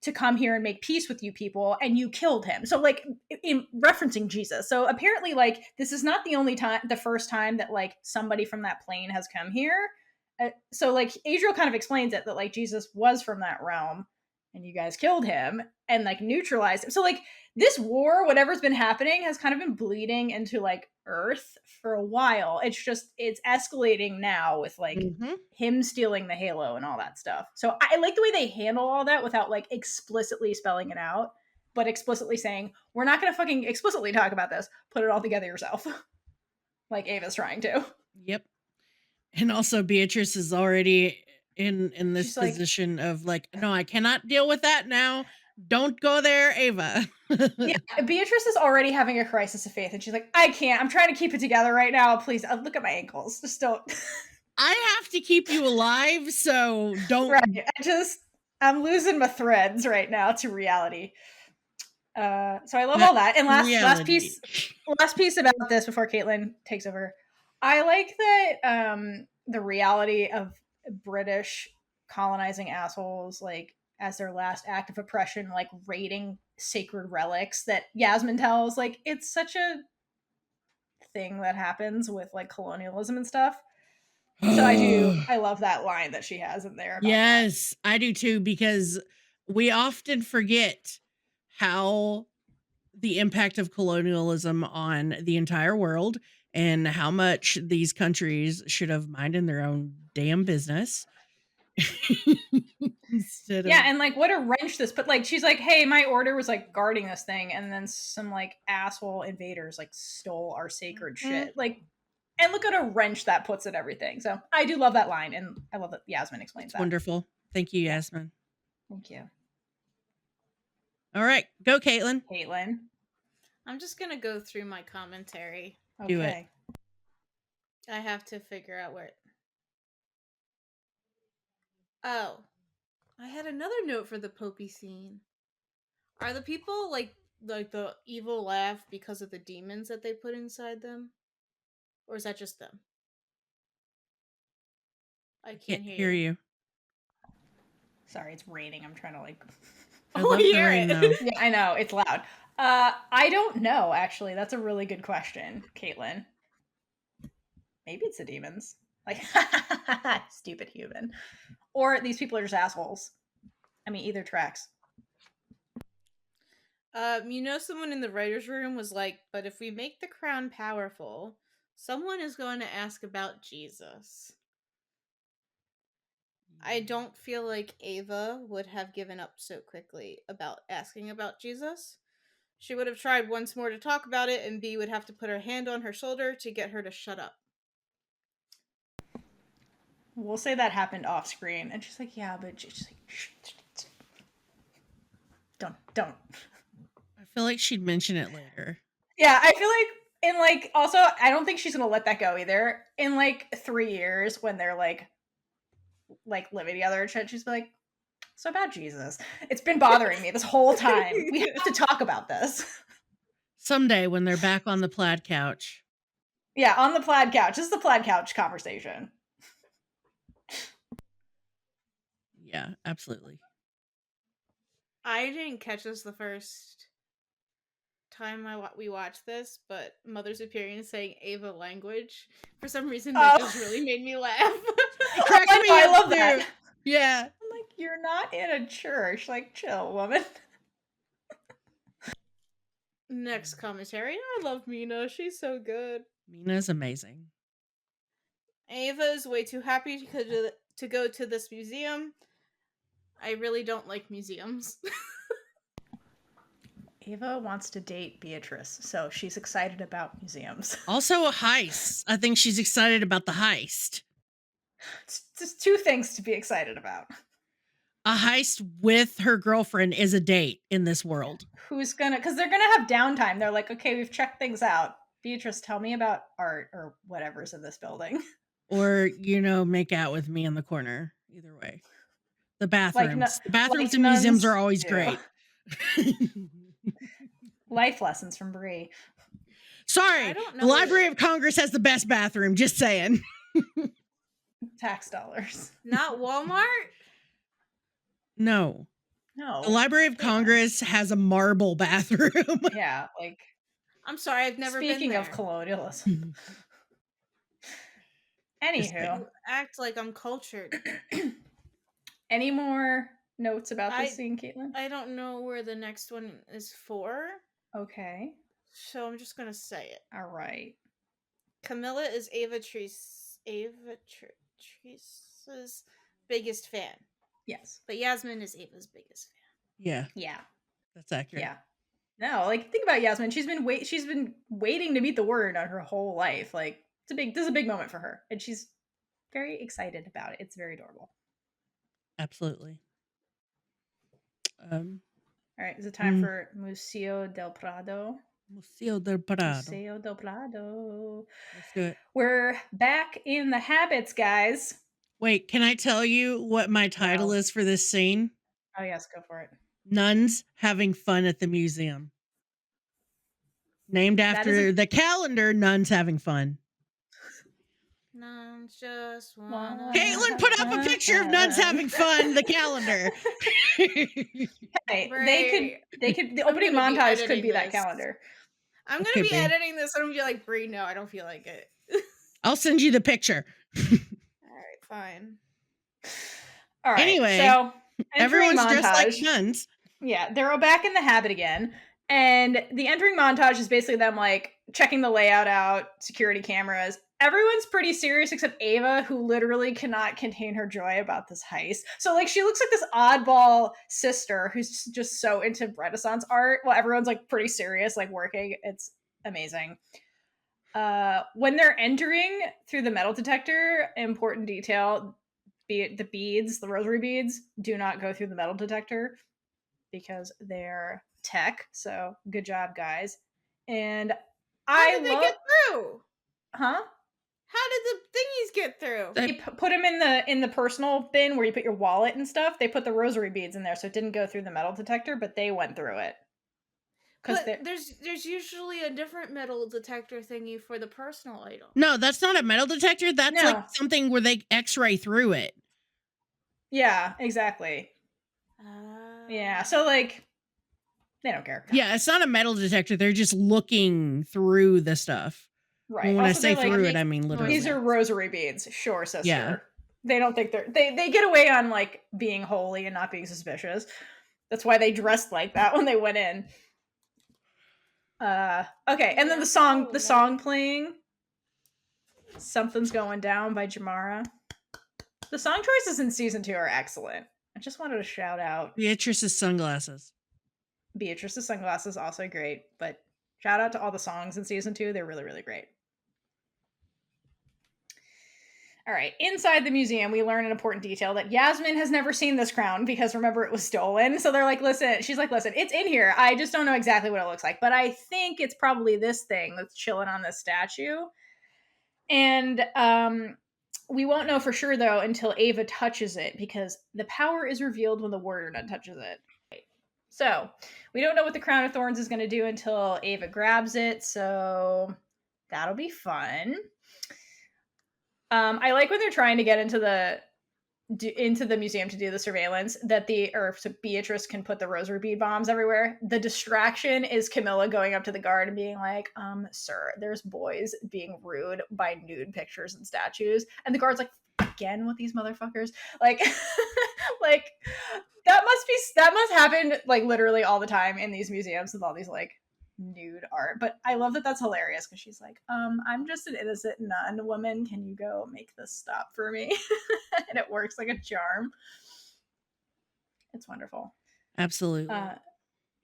A: to come here and make peace with you people, and you killed him. So like in referencing Jesus. So apparently like this is not the first time that like somebody from that plane has come here. So like Adriel kind of explains it that like Jesus was from that realm and you guys killed him and like neutralized him. So like this war, whatever's been happening, has kind of been bleeding into like Earth for a while. It's escalating now with like him stealing the halo and all that stuff. So I like the way they handle all that without like explicitly spelling it out, but explicitly saying, we're not going to fucking explicitly talk about this. Put it all together yourself. Like Ava's trying to.
C: Yep. And also Beatrice is already in this position of like, no, I cannot deal with that now. Don't go there, Ava.
A: Yeah, Beatrice is already having a crisis of faith, and she's like, I can't. I'm trying to keep it together right now. Please, look at my ankles. Just don't.
C: I have to keep you alive, so don't.
A: Right. I'm losing my threads right now to reality. So I love all that. And last piece about this before Kaitlynn takes over. I like that the reality of British colonizing assholes, like as their last act of oppression, like raiding sacred relics that Yasmin tells, like it's such a thing that happens with like colonialism and stuff. So I love that line that she has in there.
C: Yes, I do too, because we often forget how the impact of colonialism on the entire world and how much these countries should have minded their own damn business.
A: And like what a wrench this put. Like she's like, hey, my order was like guarding this thing, and then some like asshole invaders like stole our sacred shit. Like, and look at a wrench that puts at everything. So I do love that line, and I love that Yasmin explains that.
C: Wonderful. Thank you, Yasmin.
A: Thank you.
C: All right, go Kaitlynn.
B: I'm just gonna go through my commentary.
C: Okay. Do it.
B: I have to figure out where. Oh, I had another note for the Popey scene. Are the people like the evil laugh because of the demons that they put inside them, or is that just them? I can't hear you.
A: Sorry, it's raining. I'm trying to like.
C: I love the rain though.
A: Yeah, I know it's loud. I don't know. Actually, that's a really good question, Kaitlynn. Maybe it's the demons. Like, stupid human. Or these people are just assholes. I mean, either tracks.
B: Someone in the writer's room was like, but if we make the crown powerful, someone is going to ask about Jesus. I don't feel like Ava would have given up so quickly about asking about Jesus. She would have tried once more to talk about it, and B would have to put her hand on her shoulder to get her to shut up.
A: We'll say that happened off screen, and she's like, yeah, but she's like, shh. Don't.
C: I feel like she'd mention it later.
A: Yeah, I feel like, and like, also, I don't think she's gonna let that go either. In like 3 years, when they're like living together and shit, she's like, so about Jesus, it's been bothering me this whole time. We have to talk about this.
C: Someday when they're back on the plaid couch.
A: Yeah, on the plaid couch. This is the plaid couch conversation.
C: Yeah, absolutely.
B: I didn't catch this the first time we watched this, but Mother Superior saying Ava language, for some reason that just really made me laugh.
A: I love that.
C: Yeah.
A: I'm like, you're not in a church. Like, chill, woman.
B: Next commentary. I love Mina. She's so good.
C: Mina's amazing.
B: Ava is way too happy to go to this museum. I really don't like museums.
A: Ava wants to date Beatrice, so she's excited about museums.
C: Also a heist. I think she's excited about the heist.
A: It's just two things to be excited about.
C: A heist with her girlfriend is a date in this world.
A: Because they're gonna have downtime. They're like, okay, we've checked things out. Beatrice, tell me about art or whatever's in this building.
C: Or, make out with me in the corner. Either way. The bathrooms. The bathrooms in museums are always great.
A: Life lessons from Bree.
C: Sorry, the Library of Congress has the best bathroom. Just saying.
A: Tax dollars.
B: Not Walmart?
C: No. The Library of Congress has a marble bathroom.
A: Yeah, like.
B: I'm sorry, I've never been there.
A: Speaking of colonialism. Anywho.
B: You act like I'm cultured.
A: Any more notes about this scene, Kaitlynn?
B: I don't know where the next one is for.
A: Okay.
B: So I'm just gonna say it.
A: All right.
B: Camilla is Beatrice's biggest fan.
A: Yes.
B: But Yasmin is Ava's biggest fan.
C: Yeah. That's accurate.
A: Yeah. No, like think about Yasmin. She's been waiting to meet the word on her whole life. Like this is a big moment for her, and she's very excited about it. It's very adorable.
C: Absolutely.
A: All All right, is it time for Museo del Prado?
C: Museo del Prado.
A: Museo del Prado.
C: Let's do it.
A: We're back in the habits, guys.
C: Wait, can I tell you what my title is for this scene?
A: Oh, yes, go for it.
C: Nuns having fun at the museum. Named after the calendar, Nuns Having Fun.
B: Nuns just wanna...
C: Kaitlynn put up a picture of nuns having fun, the calendar.
A: Hey, they could the opening montage could be that calendar.
B: I'm going to be editing this and I'm going to be like, Bree, no, I don't feel like it.
C: I'll send you the picture.
B: All right, fine.
A: All right.
C: Anyway,
A: so
C: everyone's
A: montage.
C: dressed like nuns.
A: Yeah, they're all back in the habit again. And the entering montage is basically them like checking the layout out, security cameras. Everyone's pretty serious except Ava, who literally cannot contain her joy about this heist. So like she looks like this oddball sister who's just so into Renaissance art. Well, everyone's like pretty serious, like working. It's amazing. When they're entering through the metal detector, important detail, be it the beads, the rosary beads, do not go through the metal detector because they're tech. So good job, guys. And
B: how did they get through?
A: Huh?
B: How did the thingies get through?
A: They put them in the personal bin where you put your wallet and stuff. They put the rosary beads in there, so it didn't go through the metal detector, but they went through it.
B: But there's usually a different metal detector thingy for the personal item.
C: No, that's not a metal detector. That's like something where they X-ray through it.
A: Yeah, exactly. Yeah, so like they don't care.
C: Yeah, it's not a metal detector. They're just looking through the stuff.
A: Right.
C: Well, when I say through it, I mean literally.
A: These are rosary beads. Sure, sister.
C: Yeah.
A: They don't think they get away on like being holy and not being suspicious. That's why they dressed like that when they went in. Okay, and then the song playing. Something's Going Down by Jamara. The song choices in season 2 are excellent. I just wanted to shout out
C: Beatrice's sunglasses.
A: Beatrice's sunglasses also great, but shout out to all the songs in season 2. They're really, really great. All right, inside the museum, we learn an important detail that Yasmin has never seen this crown because remember it was stolen. So they're like, she's like, listen, it's in here. I just don't know exactly what it looks like, but I think it's probably this thing that's chilling on this statue. And we won't know for sure though until Ava touches it because the power is revealed when the warrior nun touches it. So we don't know what the crown of thorns is going to do until Ava grabs it. So that'll be fun. I like when they're trying to get into the museum to do the surveillance that so Beatrice can put the rosary bead bombs everywhere. The distraction is Camilla going up to the guard and being like, sir, there's boys being rude by nude pictures and statues. And the guard's like, again with these motherfuckers? Like, like that must happen like literally all the time in these museums with all these like nude art. But I love that that's hilarious because she's like, I'm just an innocent nun woman, can you go make this stop for me? And it works like a charm. It's wonderful.
C: Absolutely.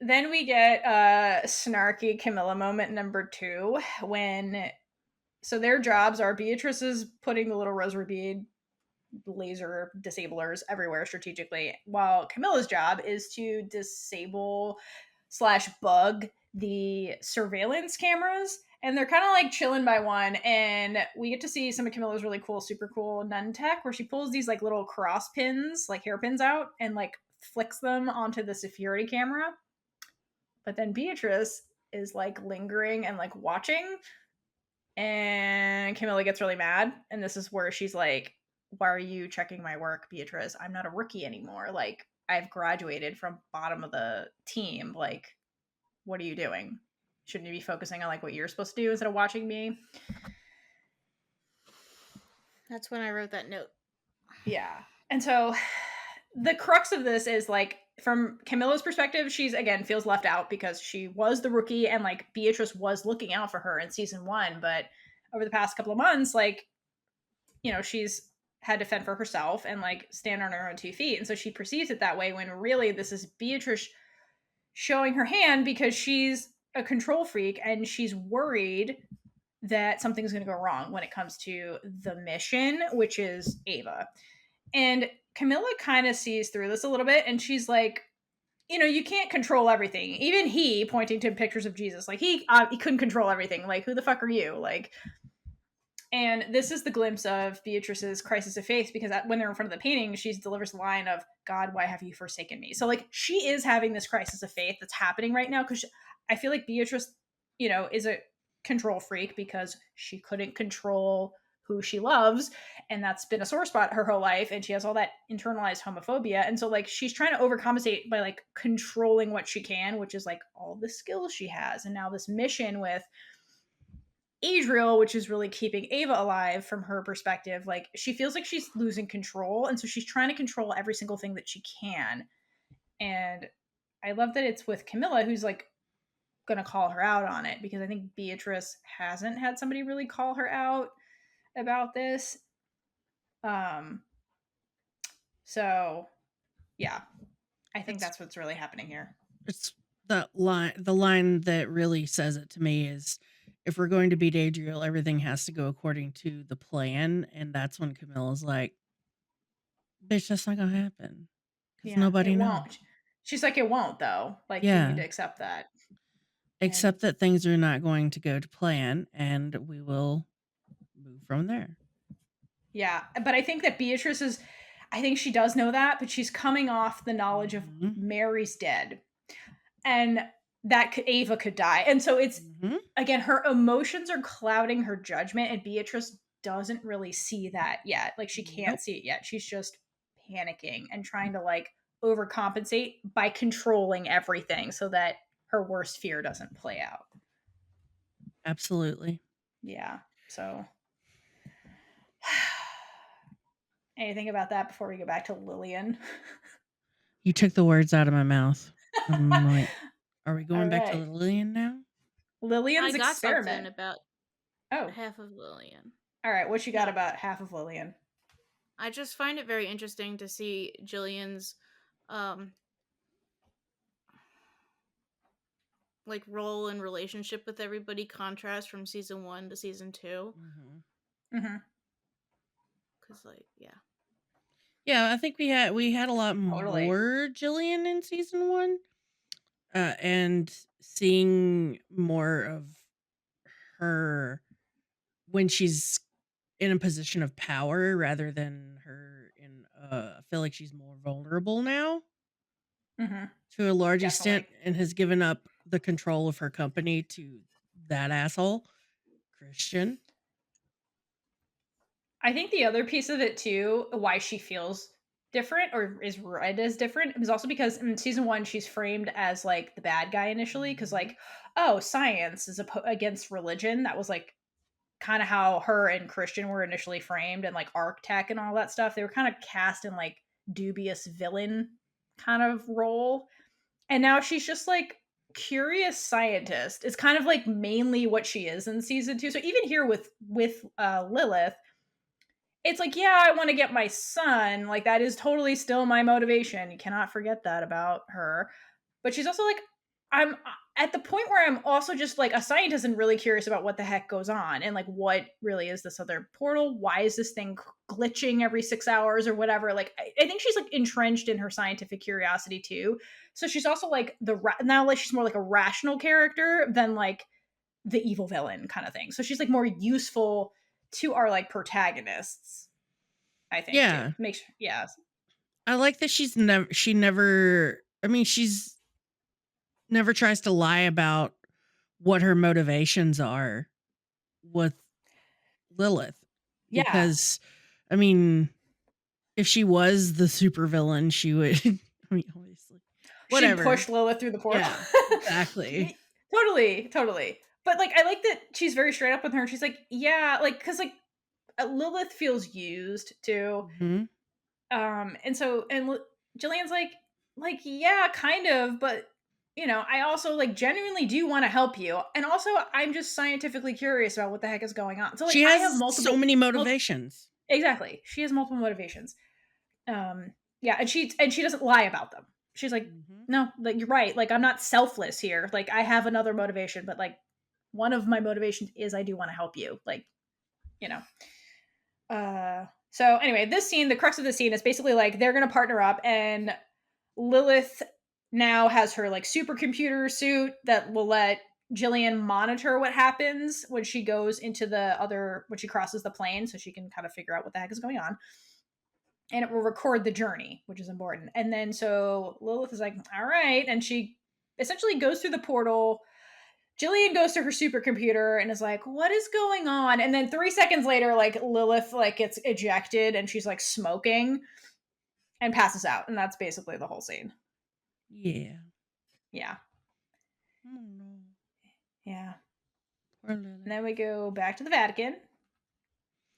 A: Then we get a snarky Camilla moment number 2 so their jobs are Beatrice is putting the little rosary bead laser disablers everywhere strategically, while Camilla's job is to disable / bug the surveillance cameras. And they're kind of like chilling by one, and we get to see some of Camilla's really cool, super cool nun tech where she pulls these like little cross pins, like hairpins out, and like flicks them onto the security camera. But then Beatrice is like lingering and like watching, and Camilla gets really mad, and this is where she's like, why are you checking my work, Beatrice? I'm not a rookie anymore. Like, I've graduated from bottom of the team. Like, what are you doing? Shouldn't you be focusing on like what you're supposed to do instead of watching me?
B: That's when I wrote that note.
A: Yeah. And so the crux of this is like, from Camilla's perspective, she's again feels left out because she was the rookie and like Beatrice was looking out for her in season 1. But over the past couple of months, like, you know, she's had to fend for herself and like stand on her own 2 feet. And so she perceives it that way when really this is Beatrice showing her hand because she's a control freak and she's worried that something's going to go wrong when it comes to the mission, which is Ava. And Camilla kind of sees through this a little bit and she's like, you know, you can't control everything. Even he, pointing to pictures of Jesus, like he couldn't control everything. Like, who the fuck are you? Like, and this is the glimpse of Beatrice's crisis of faith, because when they're in front of the painting, she delivers the line of, God, why have you forsaken me? So, like, she is having this crisis of faith that's happening right now, because I feel like Beatrice, you know, is a control freak because she couldn't control who she loves, and that's been a sore spot her whole life, and she has all that internalized homophobia, and so, like, she's trying to overcompensate by, like, controlling what she can, which is, like, all the skills she has, and now this mission with Adriel, which is really keeping Ava alive from her perspective. Like, she feels like she's losing control, and so she's trying to control every single thing that she can. And I love that it's with Camilla, who's like gonna call her out on it, because I think Beatrice hasn't had somebody really call her out about this. So yeah, I think that's what's really happening here.
C: It's the line that really says it to me is, if we're going to beat Adriel, everything has to go according to the plan. And that's when Camilla's like, bitch, that's not gonna happen. Because nobody knows.
A: Won't. She's like, it won't, though. Like, you need to accept that.
C: Accept that things are not going to go to plan, and we will move from there.
A: Yeah, but I think that Beatrice is, I think she does know that, but she's coming off the knowledge of Mary's dead, and that Ava could die. And so it's, again, her emotions are clouding her judgment, and Beatrice doesn't really see that yet. Like, she can't see it yet. She's just panicking and trying to, like, overcompensate by controlling everything so that her worst fear doesn't play out.
C: Absolutely.
A: Yeah, so... Anything about that before we go back to Lillian?
C: You took the words out of my mouth. I'm like, are we going back to Lillian now?
A: Lillian's
B: I got
A: experiment.
B: Something about half of Lillian.
A: All right, what you got about half of Lillian?
B: I just find it very interesting to see Jillian's like role and relationship with everybody contrast from season 1 to season 2. Because, like,
C: yeah, I think we had a lot more Jillian in season 1, and seeing more of her when she's in a position of power rather than her in. I feel like she's more vulnerable now, to a large extent, and has given up the control of her company to that asshole Christian.
A: I think the other piece of it too, why she feels different or is read as different, is also because in season 1 she's framed as like the bad guy initially, because like, oh, science is against religion. That was like kind of how her and Christian were initially framed, and like Arctech and all that stuff. They were kind of cast in like dubious villain kind of role, and now she's just like curious scientist. It's kind of like mainly what she is in season 2. So even here with Lilith, it's like, yeah, I want to get my son. Like, that is totally still my motivation. You cannot forget that about her. But she's also like, I'm at the point where I'm also just like a scientist and really curious about what the heck goes on, and like, what really is this other portal? Why is this thing glitching every 6 hours or whatever? Like, I think she's like entrenched in her scientific curiosity too. So she's also like now like she's more like a rational character than like the evil villain kind of thing. So she's like more useful to our like protagonists, I think.
C: Yeah.
A: Yeah.
C: I like that she's never tries to lie about what her motivations are with Lilith.
A: Yeah.
C: Because, I mean, if she was the supervillain, she would, I mean, obviously. Whatever.
A: She'd push Lilith through the portal.
C: Yeah, exactly.
A: Totally. But like, I like that she's very straight up with her. She's like, yeah, like, because like Lilith feels used too. And so, and Jillian's like, yeah, kind of, but you know, I also like genuinely do want to help you, and also I'm just scientifically curious about what the heck is going on. So like,
C: she has
A: I have
C: so many motivations.
A: Exactly, she has multiple motivations. Yeah, and she doesn't lie about them. She's like, no, like, you're right. Like, I'm not selfless here. Like, I have another motivation, but like, one of my motivations is I do want to help you. Like, you know. So anyway, this scene, the crux of the scene is basically like they're gonna partner up, and Lilith now has her like supercomputer suit that will let Jillian monitor what happens when she goes into when she crosses the plane, so she can kind of figure out what the heck is going on. And it will record the journey, which is important. And then so Lilith is like, all right. And she essentially goes through the portal. Jillian goes to her supercomputer and is like, what is going on? And then 3 seconds later, like Lilith like gets ejected and she's like smoking and passes out. And that's basically the whole scene.
C: Yeah.
A: Yeah.
C: Oh no.
A: Yeah.
C: Poor Lilith.
A: And then we go back to the Vatican,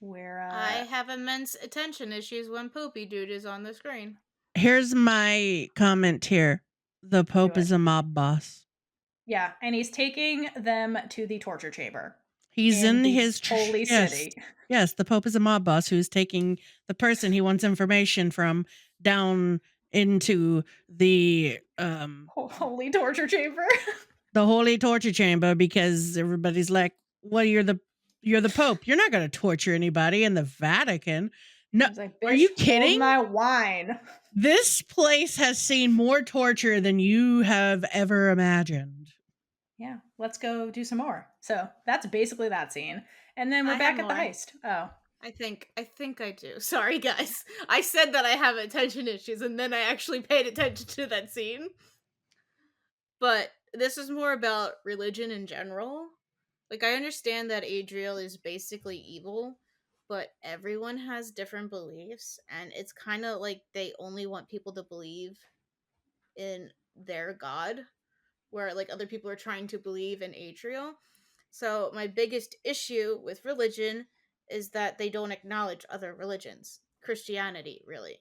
A: where
B: I have immense attention issues when Poopy Dude is on the screen.
C: Here's my comment here. The Pope is a mob boss.
A: Yeah, and he's taking them to the torture chamber.
C: He's in his
A: holy city.
C: Yes, the Pope is a mob boss who's taking the person he wants information from down into the
A: holy torture chamber.
C: The holy torture chamber, because everybody's like, well, you're the Pope. You're not going to torture anybody in the Vatican. No,
A: like,
C: are you kidding?
A: Hold my wine.
C: This place has seen more torture than you have ever imagined.
A: Yeah, let's go do some more. So that's basically that scene. And then we're back at the heist. Oh.
B: I think I do. Sorry, guys. I said that I have attention issues, and then I actually paid attention to that scene. But this is more about religion in general. Like, I understand that Adriel is basically evil, but everyone has different beliefs, and it's kind of like they only want people to believe in their god, where like other people are trying to believe in Adriel. So my biggest issue with religion is that they don't acknowledge other religions. Christianity, really.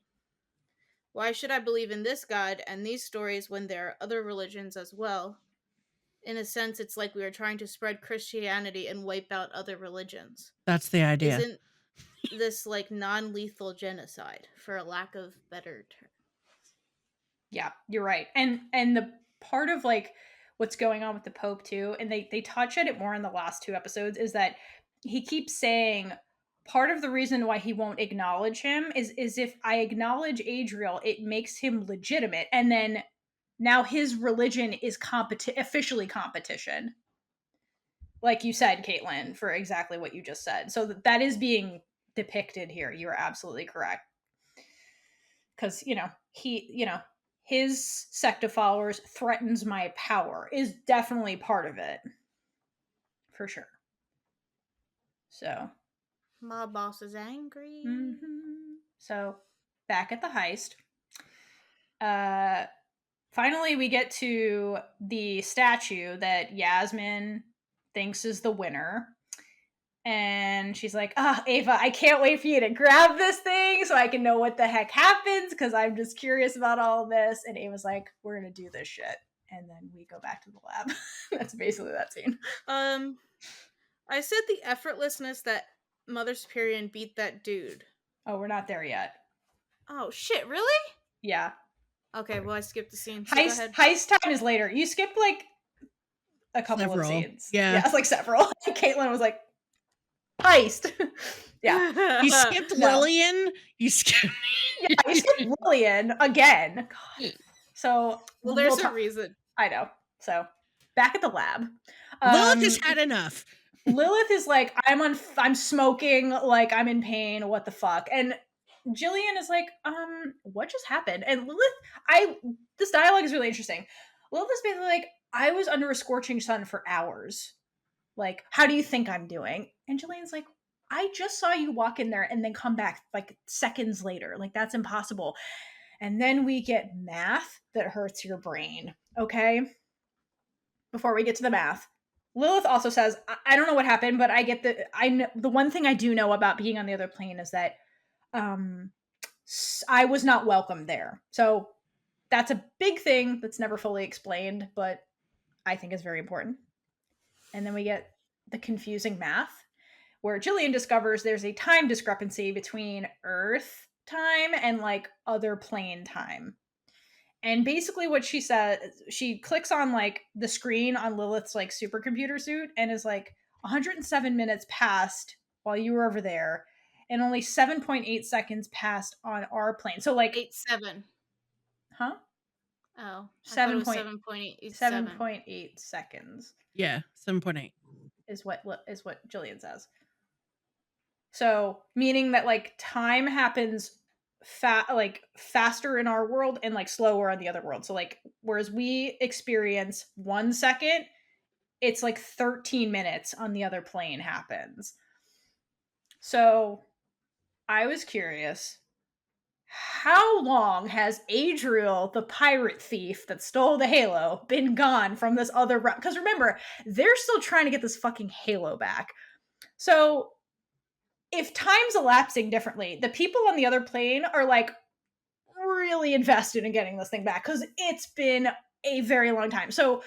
B: Why should I believe in this god and these stories when there are other religions as well? In a sense, it's like we are trying to spread Christianity and wipe out other religions.
C: That's the idea.
B: Isn't this like non-lethal genocide, for a lack of better term?
A: Yeah, you're right. And the part of like what's going on with the Pope too, and they touch at it more in the last 2 episodes, is that he keeps saying part of the reason why he won't acknowledge him is if I acknowledge Adriel, it makes him legitimate. And then now his religion is officially competition. Like you said, Kaitlynn, for exactly what you just said. So that is being depicted here. You're absolutely correct. Because, his sect of followers threatens my power is definitely part of it. For sure. So.
B: My boss is angry.
A: Mm-hmm. So, back at the heist. Finally, we get to the statue that Yasmin thinks is the winner. And she's like, Ava, I can't wait for you to grab this thing so I can know what the heck happens, because I'm just curious about all of this. And Ava's like, we're going to do this shit. And then we go back to the lab. That's basically that scene.
B: I said the effortlessness that Mother Superior beat that dude.
A: Oh, we're not there yet.
B: Oh, shit, really?
A: Yeah.
B: Okay, well, I skipped the scene. So
A: heist time is later. You skipped, like, a couple of scenes.
C: Yeah.
A: It's like several. Kaitlynn was like, heist. Yeah.
C: You skipped Lillian. You skipped
A: Lillian again. God. So
B: well, there's a reason.
A: I know. So back at the lab.
C: Lilith has had enough.
A: Lilith is like, I'm smoking, like I'm in pain, what the fuck? And Jillian is like, what just happened? And Lilith, this dialogue is really interesting. Lilith is basically like, I was under a scorching sun for hours. Like, how do you think I'm doing? And Jillian's like, I just saw you walk in there and then come back like seconds later. Like, that's impossible. And then we get math that hurts your brain. Okay? Before we get to the math, Lilith also says, I don't know what happened, but I get the one thing I do know about being on the other plane is that I was not welcome there. So that's a big thing that's never fully explained, but I think is very important. And then we get the confusing math, where Jillian discovers there's a time discrepancy between Earth time and like other plane time. And basically what she said, she clicks on like the screen on Lilith's like supercomputer suit and is like 107 minutes passed while you were over there and only 7.8 seconds passed on our plane. So like
B: 8-7.
A: Huh?
B: Oh,
A: 7.8 seconds.
C: Yeah, 7.8
A: is what Jillian says. So, meaning that like time happens faster in our world and like slower on the other world. So like whereas we experience 1 second, it's like 13 minutes on the other plane happens. So, I was curious, how long has Adriel, the pirate thief that stole the halo, been gone from this other realm? Because remember, they're still trying to get this fucking halo back. So if time's elapsing differently, the people on the other plane are like really invested in getting this thing back because it's been a very long time. So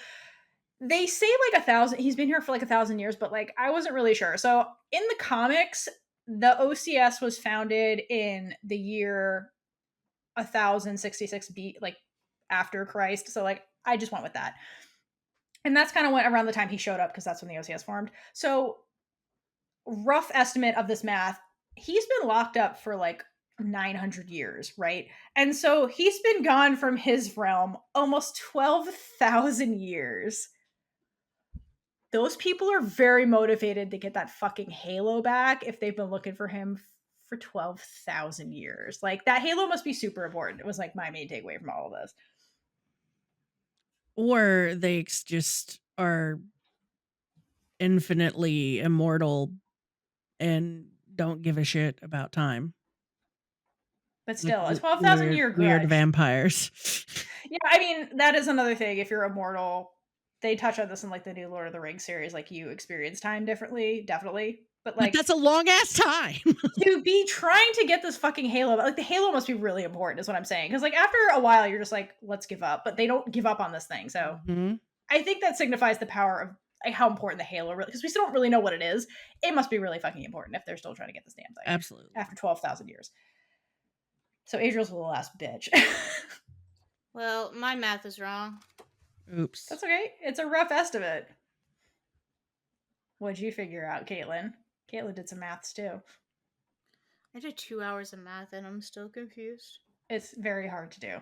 A: they say like 1,000, he's been here for like 1,000 years, but like I wasn't really sure. So in the comics, the OCS was founded in the year 1066 B, like after Christ. So like I just went with that. And that's kind of when around the time he showed up because that's when the OCS formed. So rough estimate of this math, he's been locked up for like 900 years, right? And so he's been gone from his realm almost 12,000 years. Those people are very motivated to get that fucking halo back if they've been looking for him for 12,000 years. Like that halo must be super important. It was like my main takeaway from all of this.
C: Or they just are infinitely immortal and don't give a shit about time.
A: But still, a 12,000 year grudge.
C: Weird vampires.
A: Yeah, I mean, that is another thing. If you're immortal, they touch on this in like the new Lord of the Rings series. Like you experience time differently, definitely. But like
C: that's a long ass time
A: to be trying to get this fucking halo. Like the halo must be really important, is what I'm saying. Because like after a while, you're just like, let's give up. But they don't give up on this thing. So I think that signifies the power of like, how important the halo really. Because we still don't really know what it is. It must be really fucking important if they're still trying to get this damn thing.
C: Absolutely.
A: After 12,000 years. So Adriel's a little ass bitch.
B: Well, my math is wrong.
C: Oops.
A: That's okay. It's a rough estimate. What'd you figure out, Kaitlynn? Kaitlynn did some maths too.
B: I did 2 hours of math and I'm still confused.
A: It's very hard to do.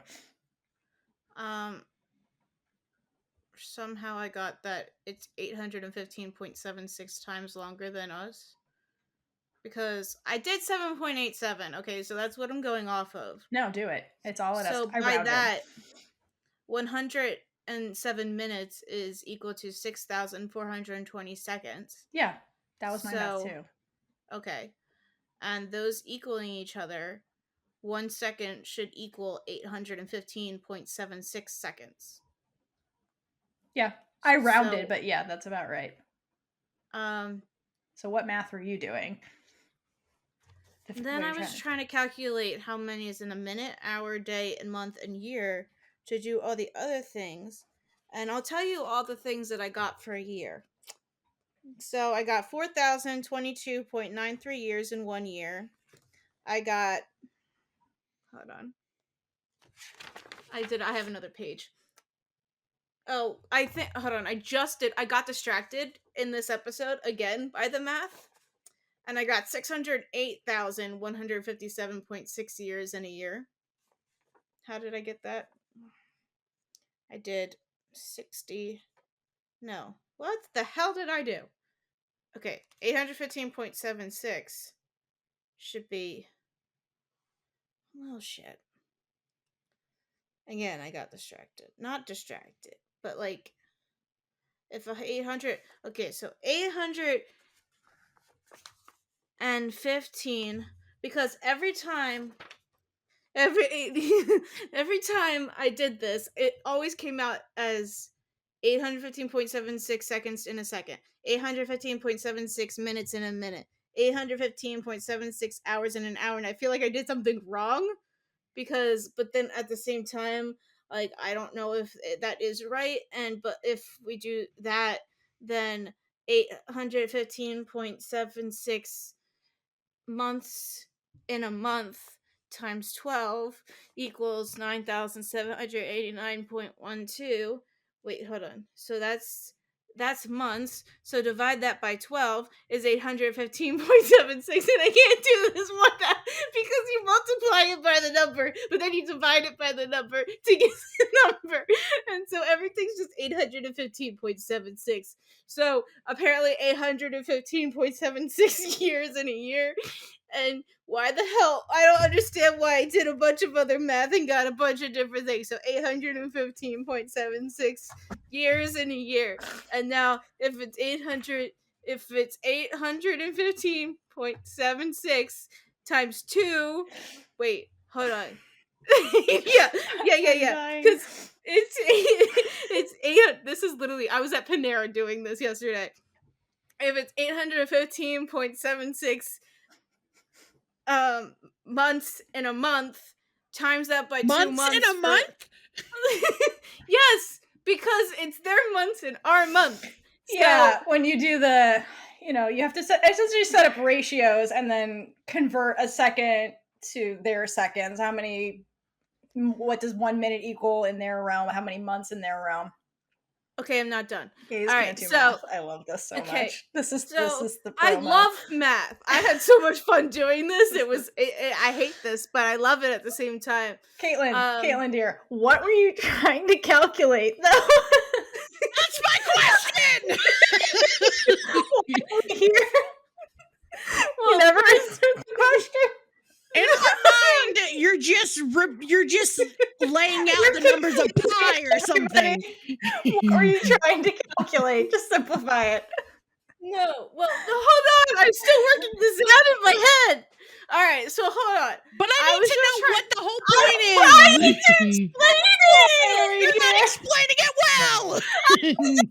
B: Somehow I got that it's 815.76 times longer than us. Because I did 7.87. Okay, so that's what I'm going off of.
A: No, do it. It's all it is.
B: So by that, 107 minutes is equal to 6,420 seconds.
A: Yeah, that was my math too.
B: Okay. And those equaling each other, 1 second should equal 815.76 seconds.
A: Yeah, I rounded, but yeah, that's about right. So what math were you doing?
B: Then I was trying to calculate how many is in a minute, hour, day, and month, and year to do all the other things. And I'll tell you all the things that I got for a year. So I got 4,022.93 years in 1 year. I got... Hold on. I have another page. Oh, hold on. I got distracted in this episode again by the math. And I got 608,157.6 years in a year. How did I get that? I did 60. No. What the hell did I do? Okay, 815.76 should be... Oh, shit. Again, I got distracted. Not distracted, but like... If 800... Okay, so 815... Because every time I did this, it always came out as 815.76 seconds in a second, 815.76 minutes in a minute, 815.76 hours in an hour, and I feel like I did something wrong but then at the same time, like, I don't know if that is right, but if we do that, then 815.76 months in a month times 12 equals 9,789.12. Wait, hold on. So that's That's months. So divide that by 12 is 815.76. And I can't do this one because you multiply it by the number, but then you divide it by the number to get the number. And so everything's just 815.76. So apparently 815.76 years in a year. And why the hell? I don't understand why I did a bunch of other math and got a bunch of different things. So 815.76 years in a year. And now if it's 815.76 times 2, wait, hold on. yeah. Because it's 8. This is literally, I was at Panera doing this yesterday. If it's 815.76 months in a month, times that by 2 months.
C: Months in a month?
B: Yes, because it's their months and our month.
A: Yeah, when you do the, you have to essentially set up ratios and then convert a second to their seconds. What does 1 minute equal in their realm? How many months in their realm?
B: Okay, I'm not done.
A: All right, so math. I love this so much. This is the
B: I love math. I had so much fun doing this. I hate this, but I love it at the same time.
A: Kaitlynn, dear, what were you trying to calculate, though?
C: That's my question.
A: You never answered the question.
C: In my mind, you're just laying out the numbers of pi or something.
A: What are you trying to calculate? Just simplify it.
B: No, well, hold on. I'm still working this out in my head. All right, so hold on.
C: But I need to know what the whole point is.
B: I'm trying to explain it.
C: You're not explaining it well.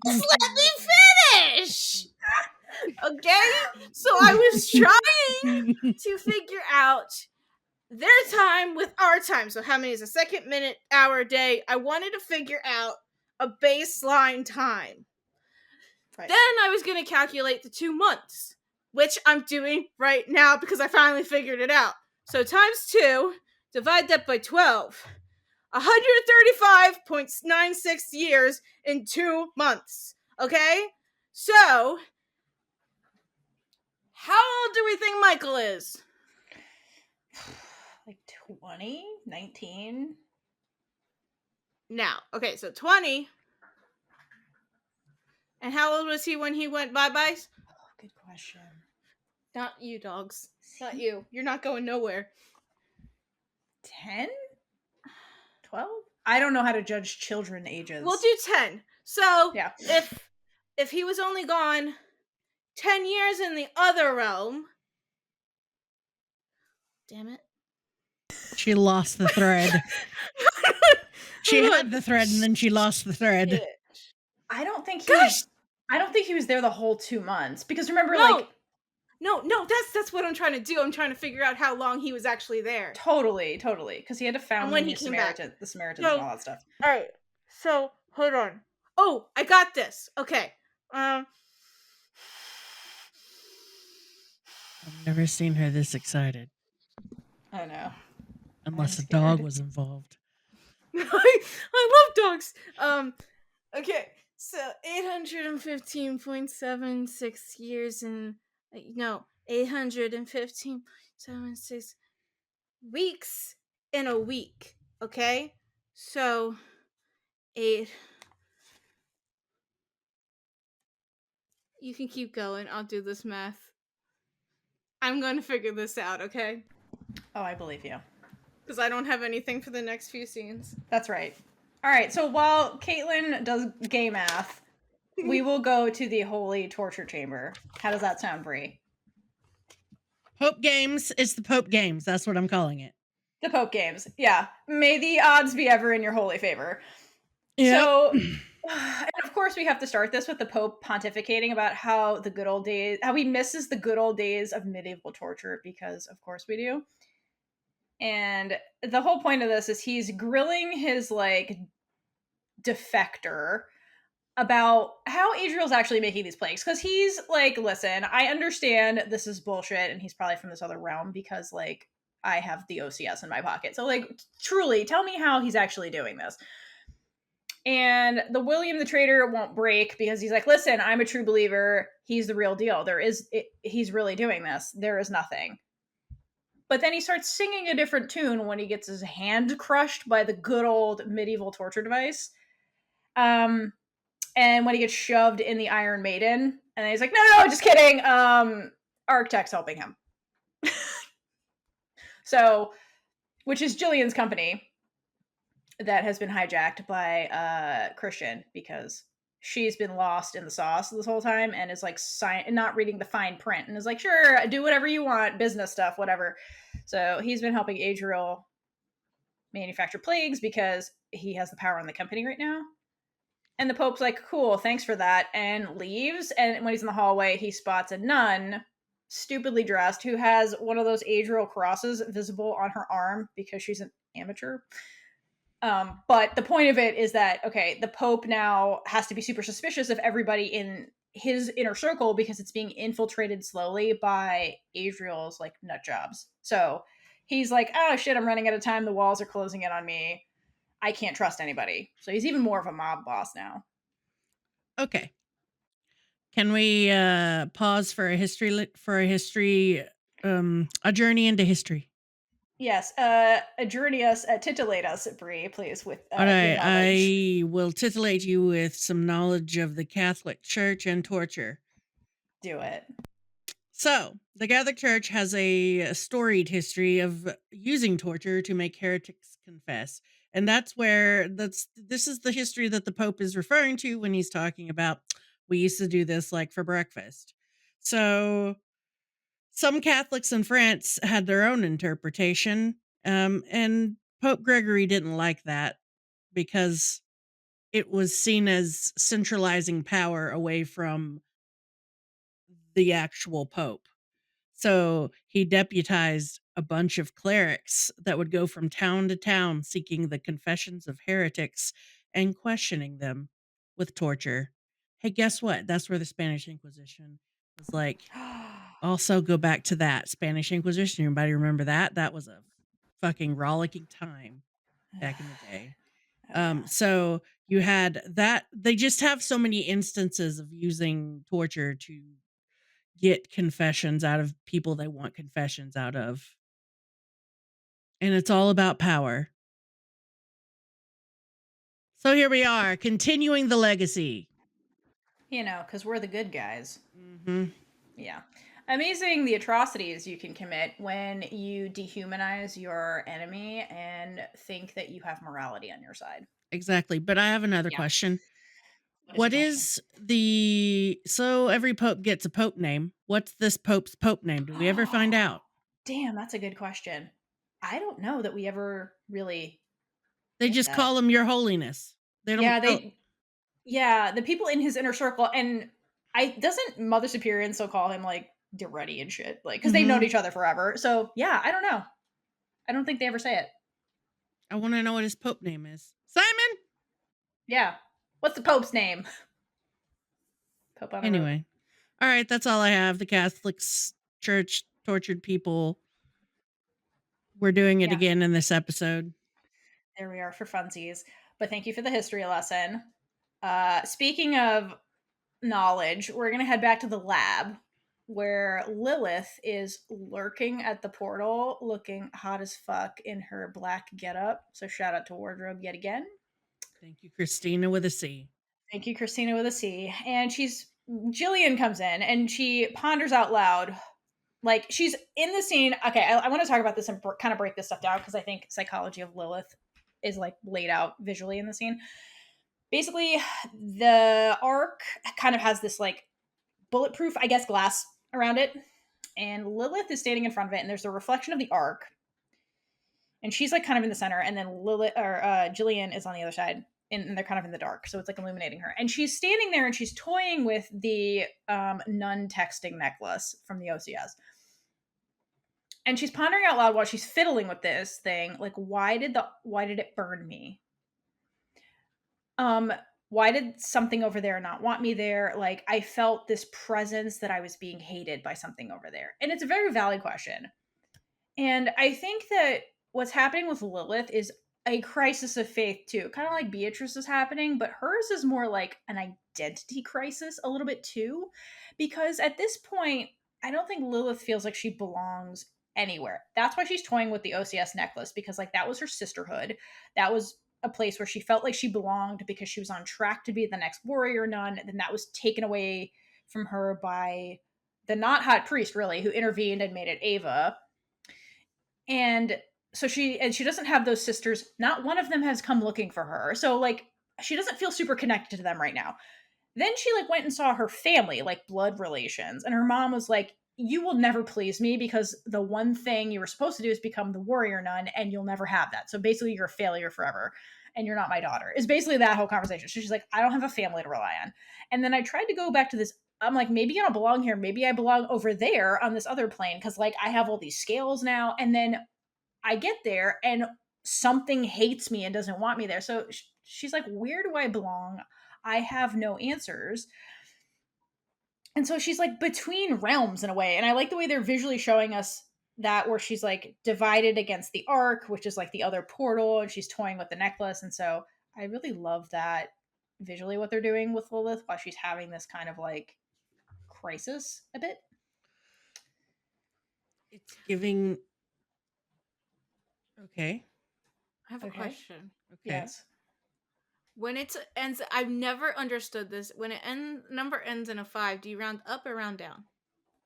B: Just let me finish. Okay? So I was trying to figure out their time with our time. So how many is a second, minute, hour, day? I wanted to figure out a baseline time. Right. Then I was going to calculate the 2 months, which I'm doing right now because I finally figured it out. So times 2, divide that by 12. 135.96 years in 2 months. Okay? So, how old do we think Michael is?
A: Like 20? 19?
B: Now, okay, so 20. And how old was he when he went bye-byes?
A: Oh, good question.
B: Not you, dogs. Not you. You're not going nowhere.
A: 10? 12? I don't know how to judge children ages.
B: We'll do 10. So,
A: yeah.
B: if he was only gone 10 years in the other realm... Damn it.
C: She lost the thread. She had the thread and then she lost the thread.
A: I don't think he was there the whole 2 months. Because remember,
B: No, that's what I'm trying to do. I'm trying to figure out how long he was actually there.
A: Totally. Because he had to found the Samaritans and all that stuff.
B: Alright, so, hold on. Oh, I got this. Okay.
C: I've never seen her this excited.
A: I know.
C: Unless a dog was involved.
B: I love dogs. Okay. So 815.76 years and 815.76 weeks in a week. Okay? So 8. You can keep going. I'll do this math. I'm going to figure this out, okay?
A: Oh, I believe you.
B: Because I don't have anything for the next few scenes.
A: That's right. All right, so while Kaitlynn does gay math, we will go to the Holy Torture Chamber. How does that sound, Bree?
C: Pope Games. It's the Pope Games. That's what I'm calling it.
A: The Pope Games. Yeah. May the odds be ever in your holy favor.
C: Yep.
A: So, and of course, we have to start this with the Pope pontificating about how he misses the good old days of medieval torture, because of course we do. And the whole point of this is he's grilling his, defector about how Adriel's actually making these plagues. Because he's like, listen, I understand this is bullshit, and he's probably from this other realm because, I have the OCS in my pocket. So, truly, tell me how he's actually doing this. And the William the Traitor won't break because he's like, listen, I'm a true believer. He's the real deal. He's really doing this. There is nothing. But then he starts singing a different tune when he gets his hand crushed by the good old medieval torture device. And when he gets shoved in the Iron Maiden, and he's like, no, just kidding. Architect's helping him. So, which is Jillian's company that has been hijacked by Christian because she's been lost in the sauce this whole time and is like not reading the fine print and is like, sure, do whatever you want, business stuff, whatever. So he's been helping Adriel manufacture plagues because he has the power in the company right now. And the Pope's like, cool, thanks for that, and leaves. And when he's in the hallway, he spots a nun, stupidly dressed, who has one of those Adriel crosses visible on her arm because she's an amateur. But the point of it is that, okay, the Pope now has to be super suspicious of everybody in his inner circle because it's being infiltrated slowly by Adriel's like nut jobs. So he's like, oh shit, I'm running out of time. The walls are closing in on me. I can't trust anybody. So he's even more of a mob boss now.
C: Okay. Can we pause for a journey into history?
A: Yes, journey us, titillate us, Bree, please, with
C: all right, I will titillate you with some knowledge of the Catholic Church and torture.
A: Do it.
C: So, the Catholic Church has a storied history of using torture to make heretics confess. And this is the history that the Pope is referring to when he's talking about, we used to do this like for breakfast. So, some Catholics in France had their own interpretation, and Pope Gregory didn't like that because it was seen as centralizing power away from the actual Pope. So he deputized a bunch of clerics that would go from town to town seeking the confessions of heretics and questioning them with torture. Hey, guess what? That's where the Spanish Inquisition was like. Also, go back to that Spanish Inquisition. Everybody remember that? That was a fucking rollicking time back in the day. So you had that. They just have so many instances of using torture to get confessions out of people they want confessions out of. And it's all about power. So here we are, continuing the legacy.
A: You know, because we're the good guys.
C: Mm-hmm.
A: Yeah. Amazing the atrocities you can commit when you dehumanize your enemy and think that you have morality on your side.
C: Exactly. But I have another question. So every pope gets a pope name. What's this pope's pope name? Do we ever find out?
A: Damn, that's a good question. I don't know that we ever really.
C: They just call him Your Holiness. They don't.
A: Yeah, the people in his inner circle, and doesn't Mother Superior still call him like Duretti and shit, like because they've known each other forever. So yeah, I don't know. I don't think they ever say it.
C: I want to know what his pope name is. Simon.
A: Yeah, what's the Pope's name?
C: Pope on anyway. All right, that's all I have. The Catholic Church tortured people. We're doing it again in this episode.
A: There we are for funsies. But thank you for the history lesson. Speaking of knowledge, we're going to head back to the lab where Lilith is lurking at the portal looking hot as fuck in her black getup. So shout out to wardrobe yet again.
C: Thank you, Christina with a C.
A: Thank you, Christina with a C. And Jillian comes in and she ponders out loud. Like, she's in the scene. Okay, I want to talk about this and kind of break this stuff down because I think psychology of Lilith is like laid out visually in the scene. Basically, the arc kind of has this like bulletproof, I guess, glass around it. And Lilith is standing in front of it, and there's a reflection of the arc. And she's like kind of in the center, and then Jillian is on the other side, and they're kind of in the dark, so it's like illuminating her. And she's standing there, and she's toying with the nun texting necklace from the OCS. And she's pondering out loud while she's fiddling with this thing, like, why did it burn me? Why did something over there not want me there? Like, I felt this presence that I was being hated by something over there. And it's a very valid question. And I think that what's happening with Lilith is a crisis of faith too, kind of like Beatrice is happening, but hers is more like an identity crisis a little bit too, because at this point, I don't think Lilith feels like she belongs anywhere. That's why she's toying with the OCS necklace, because like that was her sisterhood. That was a place where she felt like she belonged because she was on track to be the next warrior nun, and then that was taken away from her by the not hot priest, really, who intervened and made it Ava. And so she doesn't have those sisters. Not one of them has come looking for her. So like she doesn't feel super connected to them right now. Then she like went and saw her family, like blood relations, and her mom was like, "You will never please me because the one thing you were supposed to do is become the warrior nun, and you'll never have that. So basically, you're a failure forever, and you're not my daughter." Is basically that whole conversation. So she's like, "I don't have a family to rely on." And then I tried to go back to this. I'm like, maybe I don't belong here. Maybe I belong over there on this other plane because like I have all these scales now. And then I get there and something hates me and doesn't want me there. So she's like, where do I belong? I have no answers. And so she's like between realms in a way. And I like the way they're visually showing us that, where she's like divided against the arc, which is like the other portal, and she's toying with the necklace. And so I really love that visually what they're doing with Lilith while she's having this kind of like crisis a bit.
C: It's giving. Okay.
B: I have a question.
C: Okay.
A: Yes.
B: When it ends, I've never understood this. When number ends in a 5, do you round up or round down?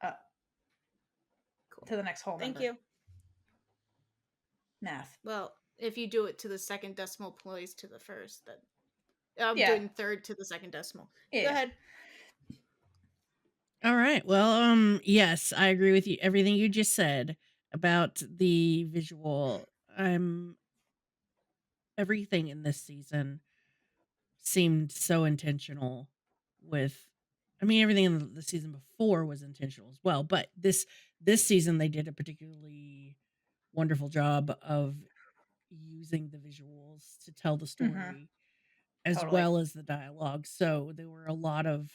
A: Up. Cool. To the next whole
B: Thank
A: number.
B: you.
A: Math.
B: Well, if you do it to the second decimal place to the first, then I'm doing third to the second decimal.
A: Yeah.
B: Go ahead.
C: All right. Well, yes, I agree with you. Everything you just said about the visual. Everything in this season seemed so intentional with, I mean, everything in the season before was intentional as well, but this season they did a particularly wonderful job of using the visuals to tell the story as well as the dialogue. So there were a lot of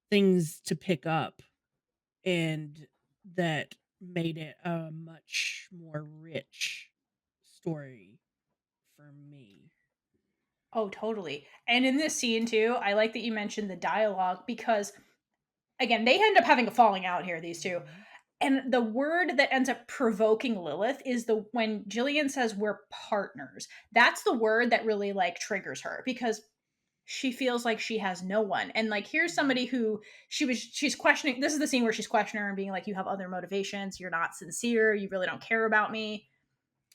C: things to pick up, and that made it a much more rich story for me.
A: Oh, totally. And in this scene too, I like that you mentioned the dialogue because again, they end up having a falling out here, these two.
C: Mhm.
A: And the word that ends up provoking Lilith is when Jillian says we're partners. That's the word that really like triggers her because she feels like she has no one. And like here's somebody who she's questioning. This is the scene where she's questioning her and being like, you have other motivations, you're not sincere, you really don't care about me.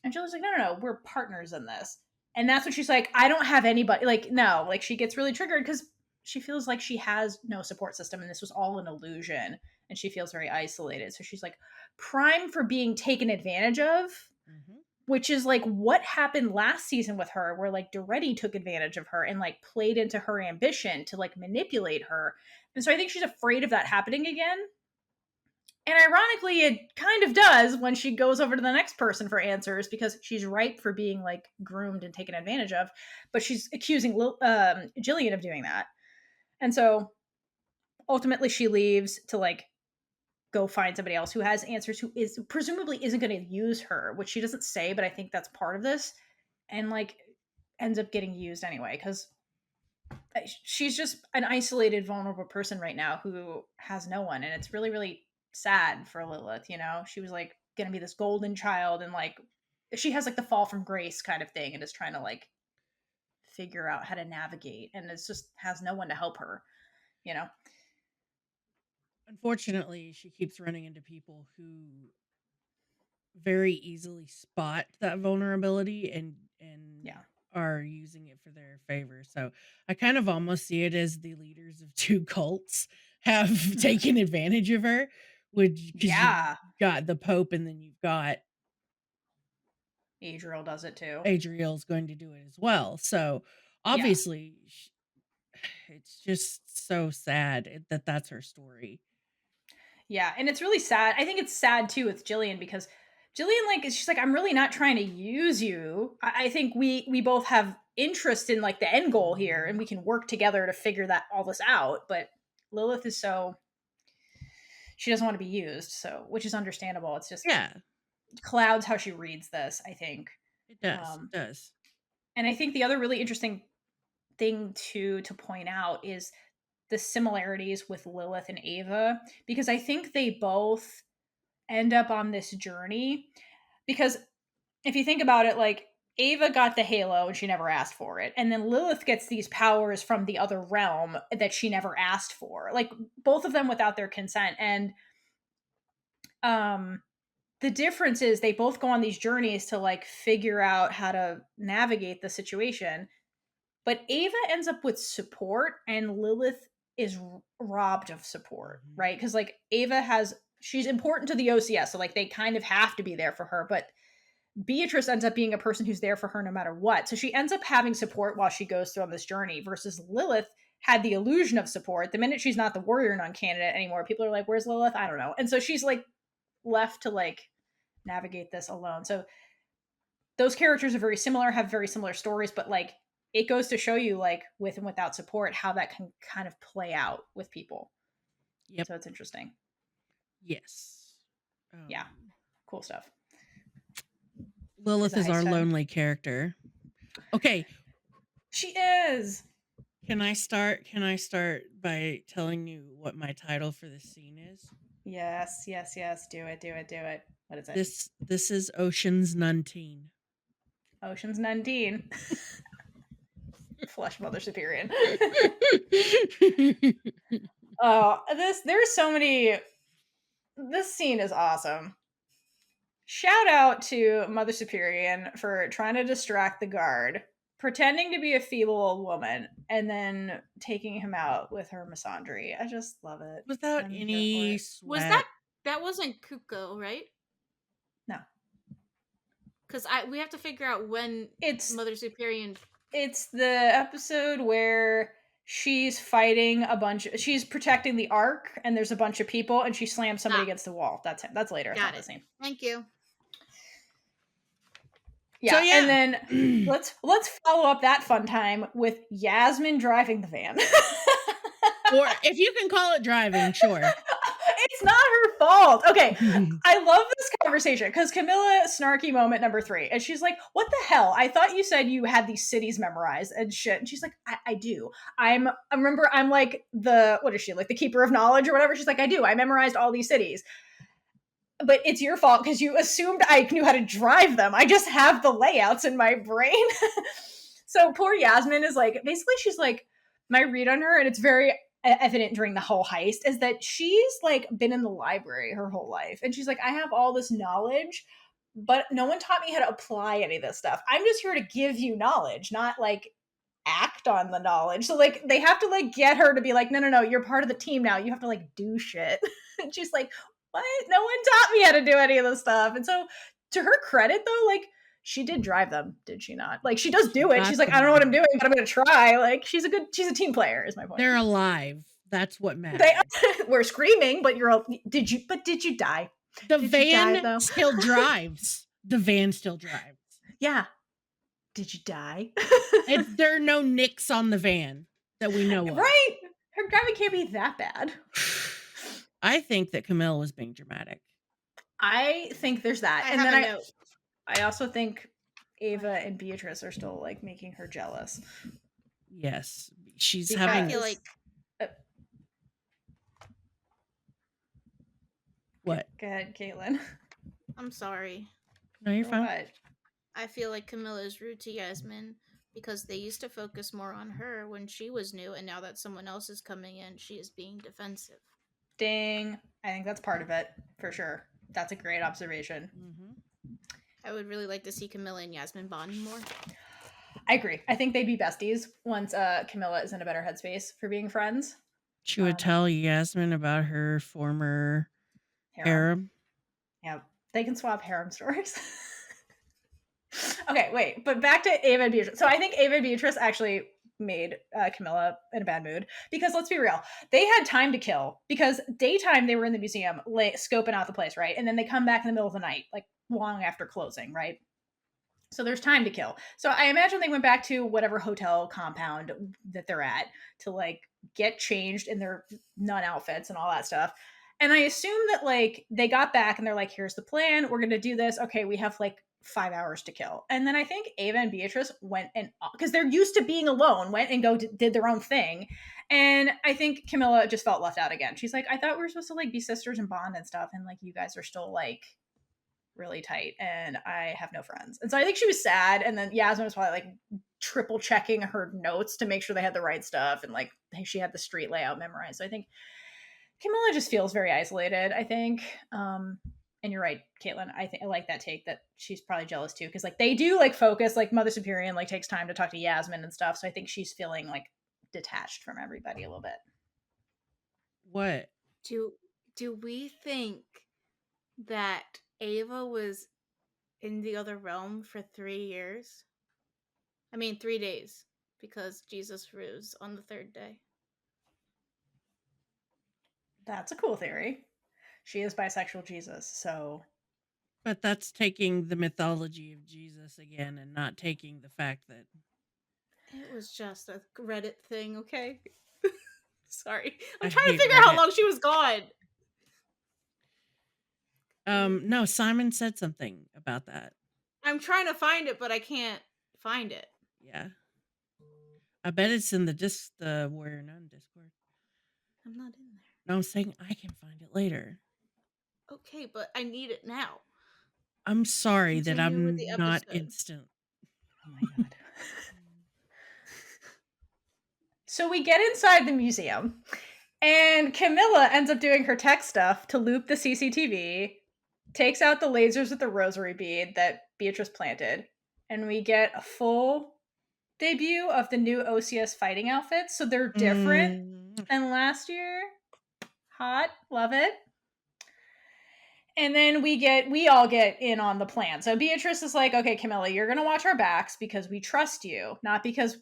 A: And Jillian's like, no, we're partners in this. And that's when she's like, I don't have anybody. Like, no, like she gets really triggered because she feels like she has no support system and this was all an illusion. And she feels very isolated. So she's like prime for being taken advantage of, which is like what happened last season with her, where like Doretti took advantage of her and like played into her ambition to like manipulate her. And so I think she's afraid of that happening again. And ironically, it kind of does when she goes over to the next person for answers because she's ripe for being like groomed and taken advantage of. But she's accusing Jillian of doing that. And so ultimately she leaves to like go find somebody else who has answers, who is presumably isn't going to use her, which she doesn't say, but I think that's part of this. And like ends up getting used anyway because she's just an isolated, vulnerable person right now who has no one. And it's really, really sad for Lilith, you know? She was like gonna be this golden child and like she has like the fall from grace kind of thing and is trying to like figure out how to navigate and it's just has no one to help her, you know?
C: Unfortunately, she keeps running into people who very easily spot that vulnerability and are using it for their favor. So I kind of almost see it as the leaders of two cults have taken advantage of her, which you've got the Pope and then you've got
A: Adriel does it too.
C: Adriel's going to do it as well. So obviously it's just so sad that that's her story.
A: Yeah, and it's really sad. I think it's sad too with Jillian because Jillian, like, she's like, I'm really not trying to use you. I think we both have interest in like the end goal here, and we can work together to figure all this out. But Lilith is she doesn't want to be used, so which is understandable. It's just clouds how she reads this, I think.
C: It does. It does.
A: And I think the other really interesting thing to point out is the similarities with Lilith and Ava, because I think they both end up on this journey. Because if you think about it, like, Ava got the halo and she never asked for it, and then Lilith gets these powers from the other realm that she never asked for, like both of them without their consent. And the difference is they both go on these journeys to like figure out how to navigate the situation, but Ava ends up with support and Lilith is robbed of support, right? Because like she's important to the OCS, so like they kind of have to be there for her, but Beatrice ends up being a person who's there for her no matter what. So she ends up having support while she goes through on this journey, versus Lilith had the illusion of support. The minute she's not the warrior nun candidate anymore, people are like, where's Lilith? I don't know. And so she's like left to like navigate this alone. So those characters are very similar, have very similar stories, but like it goes to show you, like, with and without support, how that can kind of play out with people.
C: Yep.
A: So it's interesting.
C: Yes.
A: Yeah. Cool stuff.
C: Lilith is our lonely character. Okay.
A: She is.
C: Can I start by telling you what my title for this scene is?
A: Yes. Do it. What is it?
C: This is Ocean's 19.
A: Ocean's 19. Flush Mother Superior. Oh, there's so many. This scene is awesome. Shout out to Mother Superior for trying to distract the guard, pretending to be a feeble old woman, and then taking him out with her misandry. I just love it.
C: Without any sweat.
B: Was that wasn't Kuko, right?
A: No.
B: Because we have to figure out when it's Mother Superior.
A: It's the episode where she's fighting she's protecting the Ark, and there's a bunch of people, and she slams somebody against the wall. That's him. That's later.
B: Got it. Thank you.
A: Yeah, so, yeah. And then let's follow up that fun time with Yasmin driving the van.
C: Or if you can call it driving, sure.
A: It's not her fault. Okay, I love this conversation because Camilla, snarky moment number 3, and she's like, what the hell? I thought you said you had these cities memorized and shit. And she's like, I do. I remember I'm like what is she, like the keeper of knowledge or whatever? She's like, I do. I memorized all these cities. But it's your fault because you assumed I knew how to drive them. I just have the layouts in my brain. So poor Yasmin is like, basically she's like, my read on her, and it's very evident during the whole heist, is that she's like been in the library her whole life. And she's like, I have all this knowledge, but no one taught me how to apply any of this stuff. I'm just here to give you knowledge, not like act on the knowledge. So like they have to like get her to be like, no, you're part of the team now. You have to like do shit. And she's like, what? No one taught me how to do any of this stuff. And so to her credit though, like she did drive them, did she not? Like she does do it. She's like, I don't know what I'm doing, but I'm gonna try. Like she's a team player, is my point.
C: They're alive. That's what matters.
A: We're screaming, but did you die?
C: The van still drives. The van still drives.
A: Yeah. Did you die?
C: There are no nicks on the van that we know of.
A: Right. Her driving can't be that bad.
C: I think that Camilla was being dramatic.
A: I think there's that. And then I also think Ava and Beatrice are still like making her jealous.
C: Yes. I feel like what?
A: Go ahead, Kaitlynn.
B: I'm sorry.
C: No, you're fine.
B: What? I feel like Camilla is rude to Yasmin because they used to focus more on her when she was new, and now that someone else is coming in, she is being defensive.
A: Ding. I think that's part of it, for sure. That's a great observation.
C: Mm-hmm.
B: I would really like to see Camilla and Yasmin bonding more.
A: I agree. I think they'd be besties once Camilla is in a better headspace for being friends.
C: She would tell Yasmin about her former harem.
A: Yeah, they can swap harem stories. Okay, wait, but back to Ava and Beatrice. So I think Ava and Beatrice actually made Camilla in a bad mood because let's be real, they had time to kill because daytime they were in the museum scoping out the place, right? And then they come back in the middle of the night, like long after closing, right? So there's time to kill. So I imagine they went back to whatever hotel compound that they're at to like get changed in their nun outfits and all that stuff. And I assume that like they got back and they're like, here's the plan. We're going to do this. Okay, we have like 5 hours to kill. And then I think Ava and Beatrice went and, because they're used to being alone, went and did their own thing. And I think Camilla just felt left out again. She's like, I thought we were supposed to like be sisters and bond and stuff, and like you guys are still like really tight and I have no friends. And so I think she was sad. And then Yasmin was probably like triple checking her notes to make sure they had the right stuff, and like she had the street layout memorized. So I think Camilla just feels very isolated, I think. And you're right, Kaitlynn. I like that take that she's probably jealous too, because like they do like focus, like Mother Superior like takes time to talk to Yasmin and stuff. So I think she's feeling like detached from everybody a little bit.
C: What?
B: Do we think that Ava was in the other realm for 3 years? I mean 3 days, because Jesus rose on the 3rd day.
A: That's a cool theory. She is bisexual Jesus, so.
C: But that's taking the mythology of Jesus again and not taking the fact that
B: it was just a Reddit thing, okay? Sorry. I'm trying to figure
C: Reddit.
B: out how long she was gone.
C: No, Simon said something about that.
B: I'm trying to find it, but I can't find it.
C: Yeah. I bet it's in the Warrior Nun Discord.
B: I'm not in there.
C: No, I'm saying I can find it later.
B: Okay, but I need it now.
C: I'm sorry that I'm not instant.
A: Oh my god. So we get inside the museum, and Camilla ends up doing her tech stuff to loop the CCTV, takes out the lasers with the rosary bead that Beatrice planted, and we get a full debut of the new OCS fighting outfits. So they're different than last year. Hot. Love it. And then we all get in on the plan. So Beatrice is like, okay, Camilla, you're going to watch our backs because we trust you, not because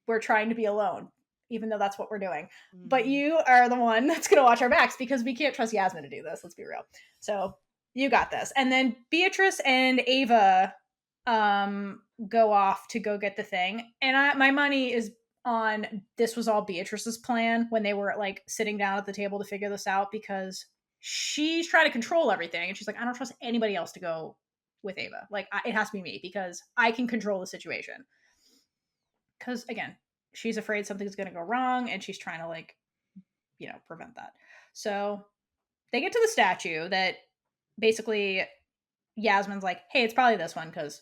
A: we're trying to be alone, even though that's what we're doing. But you are the one that's going to watch our backs because we can't trust Yasmin to do this. Let's be real. So you got this. And then Beatrice and Ava go off to go get the thing. And my money is on this was all Beatrice's plan when they were like sitting down at the table to figure this out, because she's trying to control everything. And she's like, I don't trust anybody else to go with Ava. Like, it has to be me because I can control the situation. Because, again, she's afraid something's going to go wrong and she's trying to, like, prevent that. So they get to the statue that basically Yasmin's like, hey, it's probably this one because,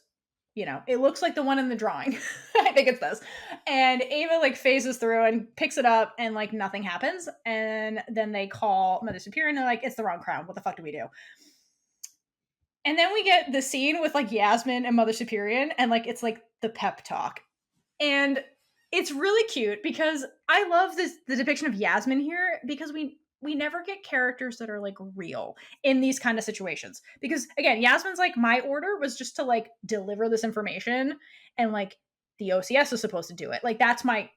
A: it looks like the one in the drawing. I think it's this. And Ava, like, phases through and picks it up and, like, nothing happens. And then they call Mother Superior and they're like, it's the wrong crown. What the fuck do we do? And then we get the scene with, like, Yasmin and Mother Superior and, like, it's, like, the pep talk. And it's really cute because I love the depiction of Yasmin here because we never get characters that are like real in these kind of situations. Because again, Yasmin's like, my order was just to like deliver this information and like the OCS is supposed to do it. Like that's my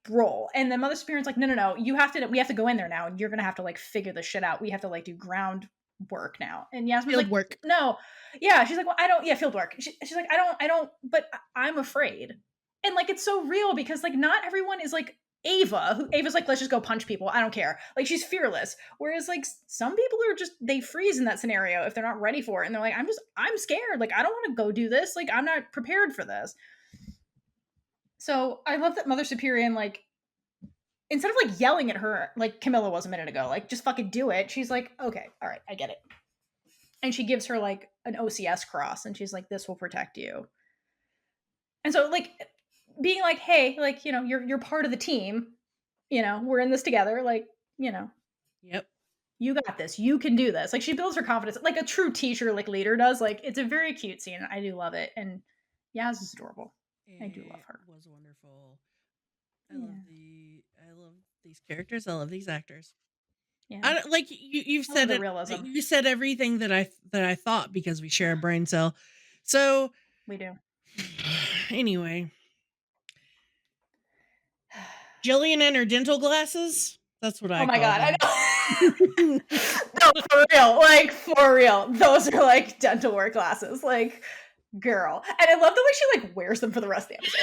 A: role. And then Mother Superior's like, no, we have to go in there now and you're going to have to like figure this shit out. We have to like do ground work now. And Yasmin's
C: field
A: like,
C: work.
A: No. Yeah. She's like, well, I don't, yeah, field work. She's like, I don't, but I'm afraid. And like, it's so real because like not everyone is like Ava's like, let's just go punch people. I don't care. Like she's fearless. Whereas like some people are just, they freeze in that scenario if they're not ready for it. And they're like, I'm scared. Like, I don't want to go do this. Like, I'm not prepared for this. So I love that Mother Superior, like, instead of like yelling at her, like Camilla was a minute ago, like just fucking do it. She's like, okay, all right, I get it. And she gives her like an OCS cross and she's like, this will protect you. And so like, being like, hey, like, you're part of the team, we're in this together, like,
C: Yep,
A: you got this, you can do this. Like she builds her confidence like a true teacher, like leader does. Like it's a very cute scene. I do love it. And Yaz is adorable. I do love her.
C: It was wonderful. I love these characters. I love these actors. Yeah. I don't, like you've said it. Realism. You said everything that I thought because we share a brain cell. So
A: we do.
C: Anyway. Jillian and her dental glasses. That's what I call them.
A: I know. No, for real. Those are like dental work glasses. Like, girl. And I love the way she like wears them for the rest of the episode.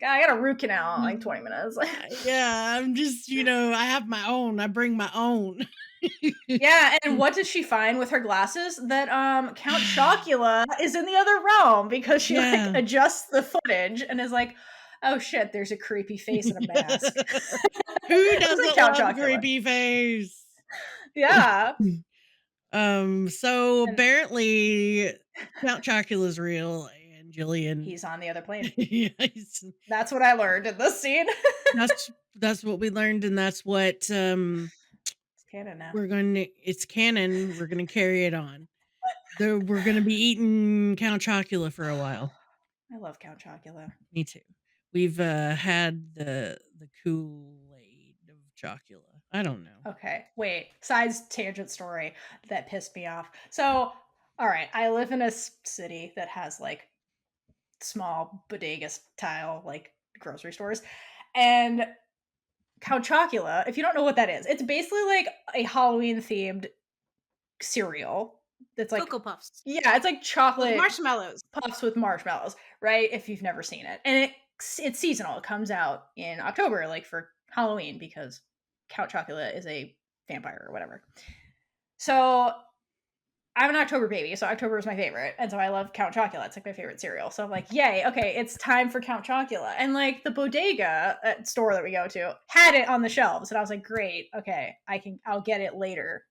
A: I got a root canal in like 20 minutes.
C: Yeah, I'm just, I have my own. I bring my own.
A: Yeah, and what does she find with her glasses? That Count Chocula is in the other realm because she like adjusts the footage and is like, oh shit, there's a creepy face in a mask.
C: Who doesn't love creepy face?
A: Yeah.
C: So apparently Count Chocula's real and Jillian.
A: He's on the other plane.
C: Yeah,
A: that's what I learned in this scene.
C: that's what we learned, and that's what
A: it's canon now.
C: It's canon. We're gonna carry it on. We're gonna be eating Count Chocula for a while.
A: I love Count Chocula.
C: Me too. We've had the Kool-Aid of Chocula. I don't know.
A: Okay, wait. Side's tangent story that pissed me off. So, all right, I live in a city that has like small bodega style like grocery stores, and Count Chocula, if you don't know what that is, it's basically like a Halloween themed cereal. That's like
B: Cocoa Puffs.
A: Yeah, it's like chocolate
B: with marshmallows.
A: Puffs with marshmallows, right? If you've never seen it. And it's seasonal. It comes out in October, like for Halloween, because Count Chocula is a vampire or whatever. So I'm an October baby, so October is my favorite. And so I love Count Chocula. It's like my favorite cereal. So I'm like, yay, okay, it's time for Count Chocula. And like the bodega store that we go to had it on the shelves. And I was like, great, okay, I'll get it later.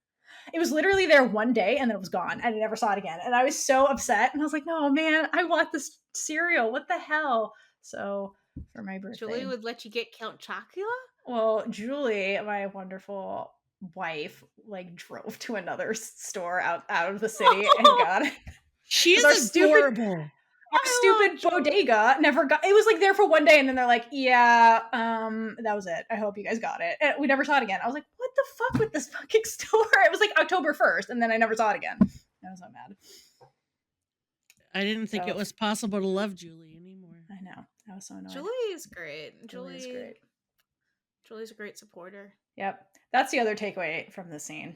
A: It was literally there one day and then it was gone. And I never saw it again. And I was so upset. And I was like, no, man, I want this cereal. What the hell? So for my birthday.
B: Julie would let you get Count Chocula?
A: Well, Julie, my wonderful wife, like drove to another store out of the city and got it.
C: She is adorable.
A: Our stupid bodega never got it. Was like there for one day and then they're like, yeah, that was it. I hope you guys got it. And we never saw it again. I was like, what the fuck with this fucking store? It was like October 1st and then I never saw it again. I was so mad.
C: I didn't think it was possible to love Julie anymore.
A: I know. I was so annoyed.
B: Julie is great. Julie's great. Julie's a great supporter.
A: Yep. That's the other takeaway from this scene.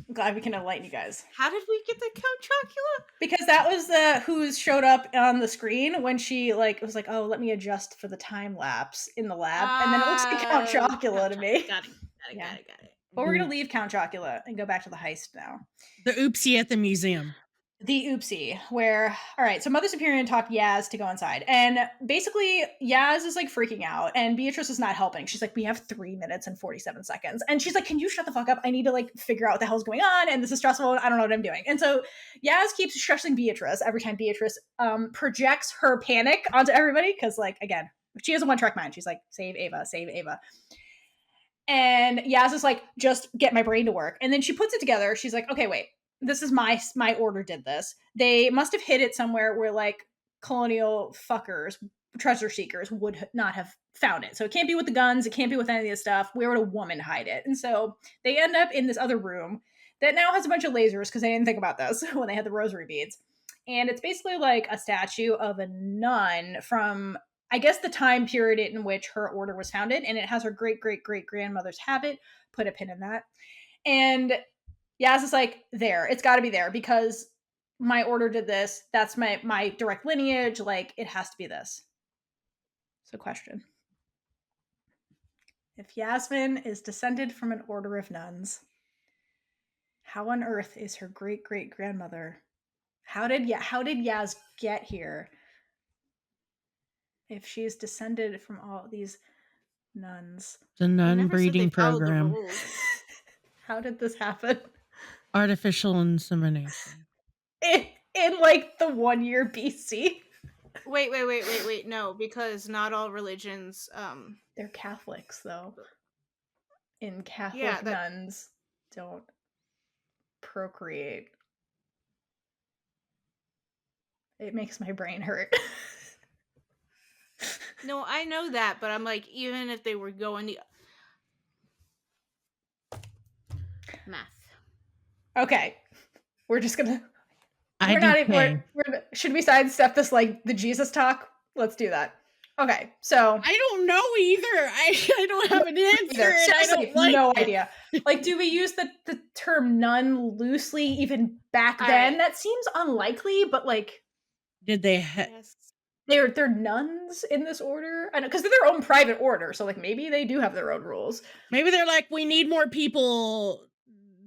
A: I'm glad we can enlighten you guys.
B: How did we get the Count Chocula?
A: Because that was who showed up on the screen when she like was like, oh, let me adjust for the time lapse in the lab. And then it looks like Count Chocula to me.
B: Got it.
A: But we're going to leave Count Chocula and go back to the heist now.
C: The oopsie at the museum.
A: The oopsie, where, all right, so Mother Superior talked Yaz to go inside. And basically, Yaz is like freaking out, and Beatrice is not helping. She's like, we have 3 minutes and 47 seconds. And she's like, can you shut the fuck up? I need to like figure out what the hell's going on, and this is stressful, and I don't know what I'm doing. And so Yaz keeps stressing Beatrice every time Beatrice projects her panic onto everybody, because like, again, she has a one-track mind. She's like, save Ava, save Ava. And Yaz is like, just get my brain to work. And then she puts it together. She's like, okay, wait. This is my order did this. They must have hid it somewhere where like colonial fuckers, treasure seekers would not have found it. So it can't be with the guns. It can't be with any of this stuff. Where would a woman hide it? And so they end up in this other room that now has a bunch of lasers because they didn't think about this when they had the rosary beads. And it's basically like a statue of a nun from, I guess, the time period in which her order was founded. And it has her great-great-great-grandmother's habit. Put a pin in that. And Yaz is like, there. It's got to be there because my order did this. That's my direct lineage. Like, it has to be this. So, question. If Yasmin is descended from an order of nuns, how on earth is her great-great-grandmother? How did Yaz get here? If she is descended from all these nuns.
C: The nun breeding program.
A: How did this happen?
C: Artificial insemination.
A: In like the 1 year BC.
B: Wait. No, because not all religions.
A: They're Catholics, though. In Catholic, nuns don't procreate. It makes my brain hurt.
B: No, I know that, but I'm like, even if they were going to math.
A: Okay, we're just gonna. Should we sidestep this like the Jesus talk? Let's do that. Okay, so
C: I don't know either. I don't have an answer. I don't
A: no idea. Like, do we use the term nun loosely even back then? That seems unlikely, but like,
C: did they?
B: Yes.
A: they're nuns in this order. I know, because they're their own private order, so like maybe they do have their own rules.
C: Maybe they're like, we need more people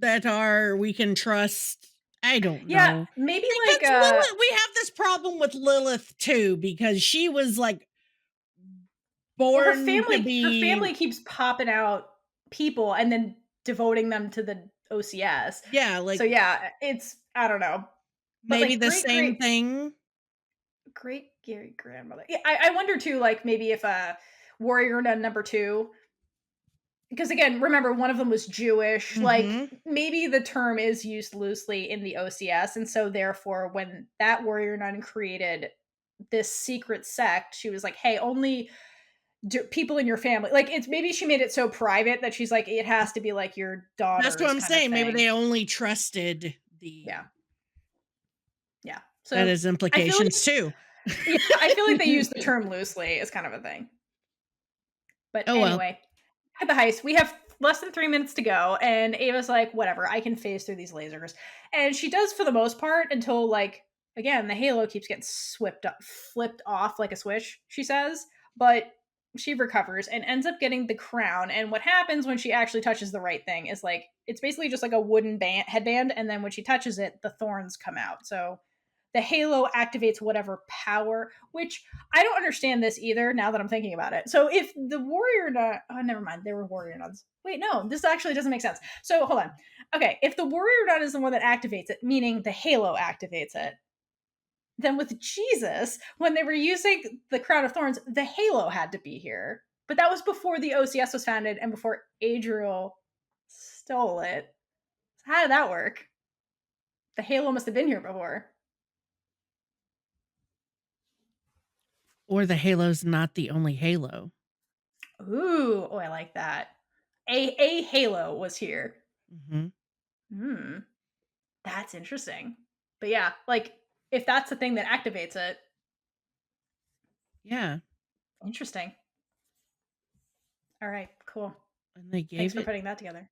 C: that we can trust. I don't know.
A: Yeah, maybe
C: because
A: like
C: Lilith, we have this problem with Lilith too, because she was like born
A: her family.
C: to be.
A: Her family keeps popping out people and then devoting them to the OCS.
C: Yeah, like
A: so. Yeah, it's I don't know. But
C: maybe
A: like,
C: the same thing.
A: Great Gary grandmother. Yeah, I wonder too, like maybe if warrior nun number 2. Because again, remember one of them was Jewish. Like maybe the term is used loosely in the OCS, and so therefore, when that warrior nun created this secret sect, she was like, "Hey, only people in your family." Like it's maybe she made it so private that she's like, it has to be like your daughter.
C: That's what I'm saying. Maybe they only trusted the.
A: Yeah. So
C: that has implications too.
A: Yeah, I feel like they use the term loosely as kind of a thing. But anyway. At the heist, we have less than 3 minutes to go, and Ava's like, whatever, I can phase through these lasers. And she does for the most part until, like, again, the halo keeps getting flipped off like a switch, she says. But she recovers and ends up getting the crown. And what happens when she actually touches the right thing is, like, it's basically just like a wooden headband, and then when she touches it, the thorns come out. So the halo activates whatever power, which I don't understand this either now that I'm thinking about it. So if the warrior nun, oh, never mind, they were warrior nuns. Wait, no, this actually doesn't make sense. So hold on. Okay, if the warrior nun is the one that activates it, meaning the halo activates it, then with Jesus, when they were using the crown of thorns, the halo had to be here. But that was before the OCS was founded and before Adriel stole it. So how did that work? The halo must have been here before.
C: Or the halo's not the only halo.
A: Ooh, I like that. A halo was here. That's interesting. But yeah, like if that's the thing that activates it.
C: Yeah.
A: Interesting. All right, cool.
C: And they gave
A: Thanks for putting that together.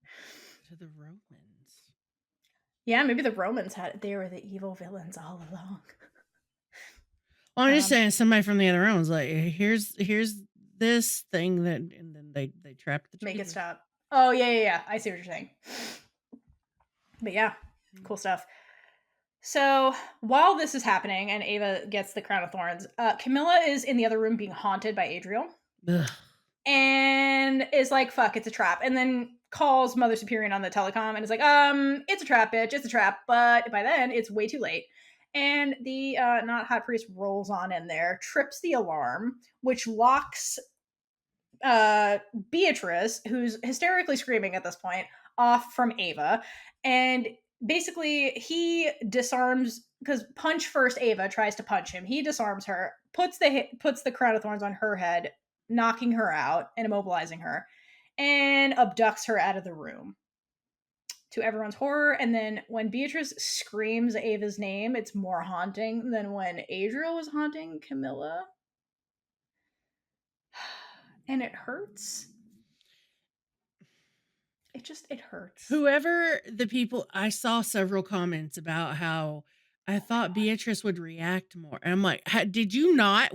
C: To the Romans.
A: Yeah, maybe the Romans had it. They were the evil villains all along.
C: Well, I'm just saying, somebody from the other room was like, here's this thing that, and then they trapped the
A: make it stop. Oh, yeah. I see what you're saying. But yeah, cool stuff. So while this is happening and Ava gets the crown of thorns, Camilla is in the other room being haunted by Adriel.
C: Ugh.
A: And is like, fuck, it's a trap. And then calls Mother Superior on the telecom and is like, it's a trap, bitch, it's a trap. But by then, it's way too late. And the not hot priest rolls on in there, trips the alarm, which locks Beatrice, who's hysterically screaming at this point, off from Ava. And basically, he disarms, because punch first Ava tries to punch him. He disarms her, puts the crown of thorns on her head, knocking her out and immobilizing her, and abducts her out of the room. To everyone's horror. And then when Beatrice screams Ava's name, it's more haunting than when Adriel was haunting Camilla. And it hurts. It hurts.
C: Whoever the people, I saw several comments about how I thought Beatrice would react more. And I'm like,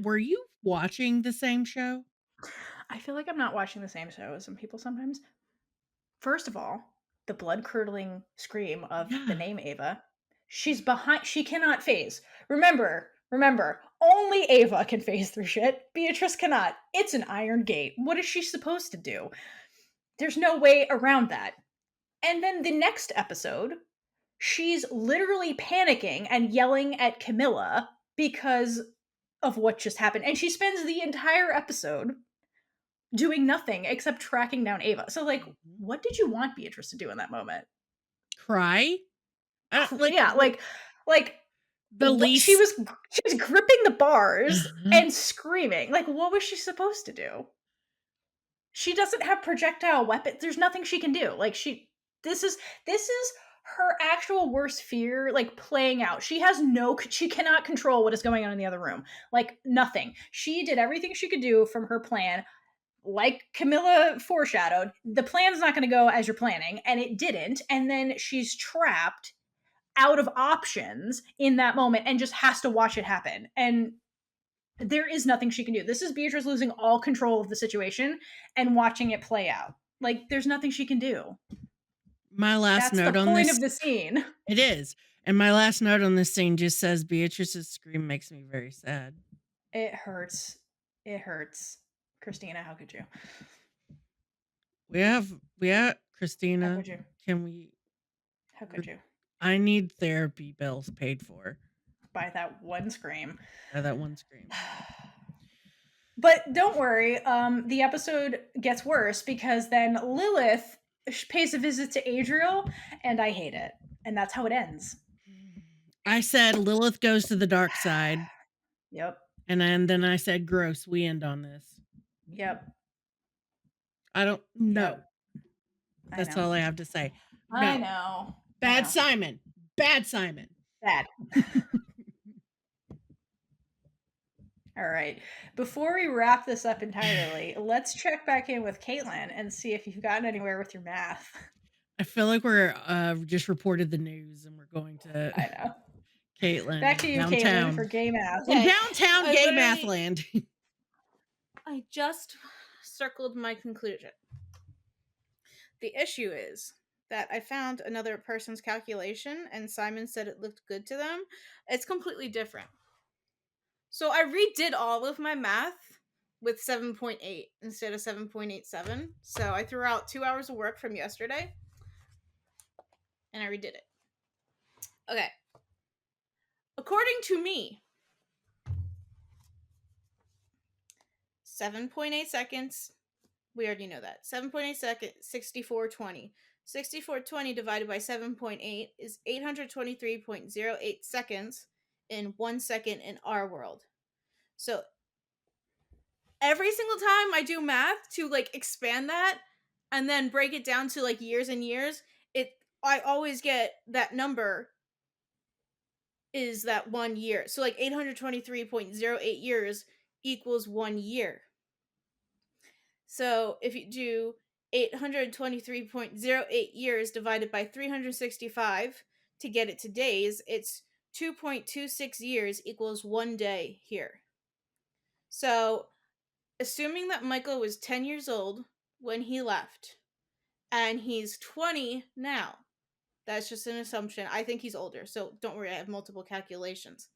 C: were you watching the same show?
A: I feel like I'm not watching the same show as some people sometimes. First of all, the blood-curdling scream of the name Ava. She's behind. She cannot phase. Remember, only Ava can phase through shit. Beatrice cannot. It's an iron gate. What is she supposed to do? There's no way around that. And then the next episode, she's literally panicking and yelling at Camilla because of what just happened. And she spends the entire episode doing nothing except tracking down Ava. So, like, what did you want Beatrice to do in that moment?
C: Cry?
A: Like
C: the least.
A: She was gripping the bars and screaming. Like, what was she supposed to do? She doesn't have projectile weapons. There's nothing she can do. Like, this is her actual worst fear, like, playing out. She cannot control what is going on in the other room. Like, nothing. She did everything she could do from her plan. Like Camilla foreshadowed, the plan's not going to go as you're planning, and it didn't. And then she's trapped out of options in that moment and just has to watch it happen. And there is nothing she can do. This is Beatrice losing all control of the situation and watching it play out. Like, there's nothing she can do.
C: My last note on this.
A: That's the point of the scene.
C: It is. And my last note on this scene just says Beatrice's scream makes me very sad.
A: It hurts. It hurts. Christina, how could you?
C: We have Christina.
A: How could you?
C: Can we?
A: How could you?
C: I need therapy bills paid for.
A: By that one scream.
C: By that one scream.
A: But don't worry, the episode gets worse because then Lilith pays a visit to Adriel, and I hate it. And that's how it ends.
C: I said Lilith goes to the dark side.
A: Yep.
C: And then I said, gross, we end on this.
A: Yep.
C: I don't know.
A: Yep.
C: That's all I have to say. No.
A: I know.
C: Bad Simon. Bad Simon.
A: Bad. All right. Before we wrap this up entirely, let's check back in with Kaitlynn and see if you've gotten anywhere with your math.
C: I feel like we're just reported the news and we're going to
A: I know.
C: Kaitlynn.
A: Back to you, Kaitlynn, for gay math.
C: Okay. In downtown gay math land.
B: I just circled my conclusion. The issue is that I found another person's calculation and Simon said it looked good to them. It's completely different. So I redid all of my math with 7.8 instead of 7.87. So I threw out 2 hours of work from yesterday and I redid it. Okay. According to me, 7.8 seconds. We already know that. 7.8 seconds, 6420. 6420 divided by 7.8 is 823.08 seconds in 1 second in our world. So every single time I do math to like expand that and then break it down to like years and years, I always get that number is that 1 year. So like 823.08 years equals 1 year. So if you do 823.08 years divided by 365 to get it to days, it's 2.26 years equals 1 day here. So assuming that Michael was 10 years old when he left and he's 20 now, that's just an assumption. I think he's older, so don't worry, I have multiple calculations.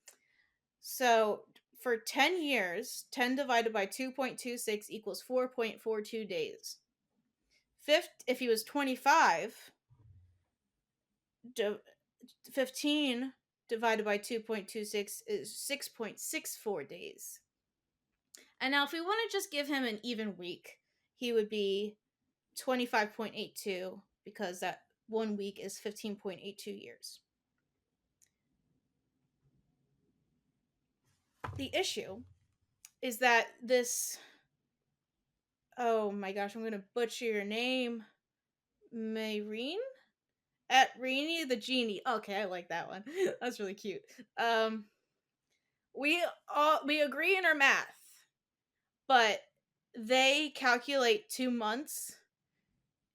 B: So for 10 years, 10 divided by 2.26 equals 4.42 days. If he was 25, 15 divided by 2.26 is 6.64 days. And now if we want to just give him an even week, he would be 25.82 because that 1 week is 15.82 years. The issue is that this... Oh my gosh, I'm going to butcher your name. Maureen? At Rainy the Genie. Okay, I like that one. That's really cute. We agree in our math, but they calculate 2 months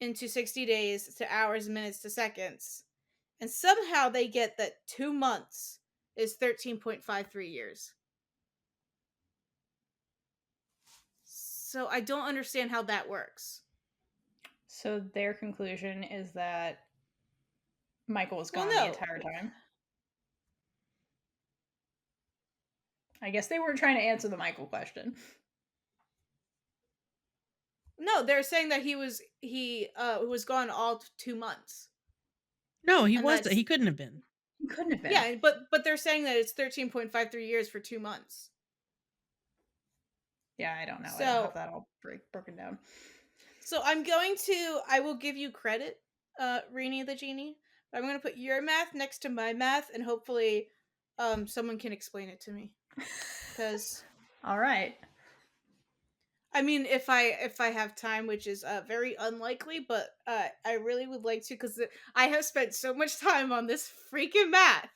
B: into 60 days to hours, minutes to seconds. And somehow they get that 2 months is 13.53 years. So I don't understand how that works.
A: So their conclusion is that Michael was gone the entire time. I guess they weren't trying to answer the Michael question.
B: No, they're saying that he was gone all 2 months.
C: No, he wasn't. He couldn't have been.
A: He couldn't have been.
B: Yeah, but they're saying that it's 13.53 years for 2 months.
A: Yeah, I don't know. So, I don't have that all broken down.
B: So I will give you credit, Rainy the Genie. But I'm going to put your math next to my math, and hopefully someone can explain it to me. Because...
A: All right.
B: I mean, if I have time, which is very unlikely, but I really would like to, because I have spent so much time on this freaking math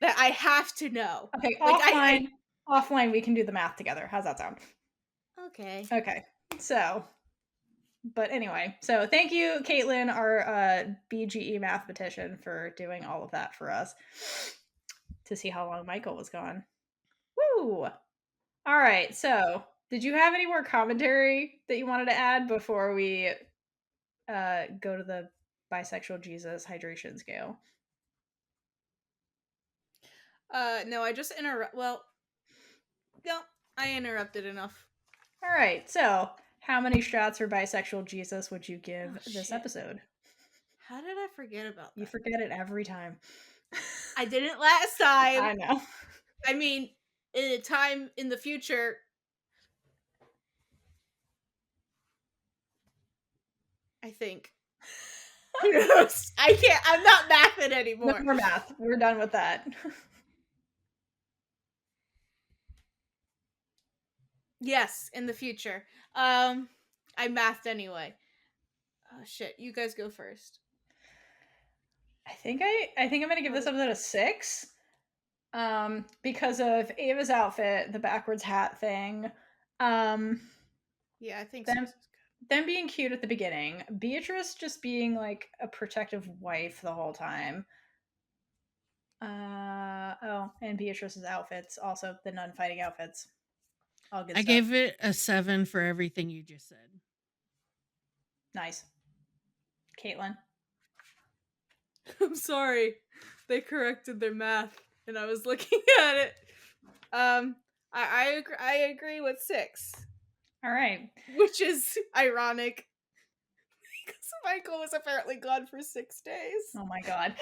B: that I have to know.
A: Okay, offline we can do the math together. How's that sound?
B: Okay.
A: Okay. So, but anyway, so thank you, Kaitlynn, our BGE mathematician, for doing all of that for us to see how long Michael was gone. Woo! All right, so did you have any more commentary that you wanted to add before we go to the bisexual Jesus hydration scale?
B: No, I just I interrupted enough.
A: All right, so how many shots for bisexual Jesus would you give this episode?
B: How did I forget about that?
A: You forget it every time.
B: I didn't last time.
A: I know.
B: I mean, in a time in the future. I think. Who knows? I can't. I'm not mathing anymore.
A: No more math. We're done with that.
B: Yes, in the future. I mathed anyway. Oh shit! You guys go first.
A: I think I'm gonna give this episode a 6. Because of Ava's outfit, the backwards hat thing.
B: Yeah, I think
A: them being cute at the beginning. Beatrice just being like a protective wife the whole time. And Beatrice's outfits, also the nun fighting outfits. All good
C: I
A: stuff.
C: gave it a 7 for everything you just said.
A: Nice. Kaitlynn?
B: I'm sorry. They corrected their math and I was looking at it. I agree with 6.
A: All right.
B: Which is ironic. Because Michael was apparently gone for 6 days.
A: Oh my god.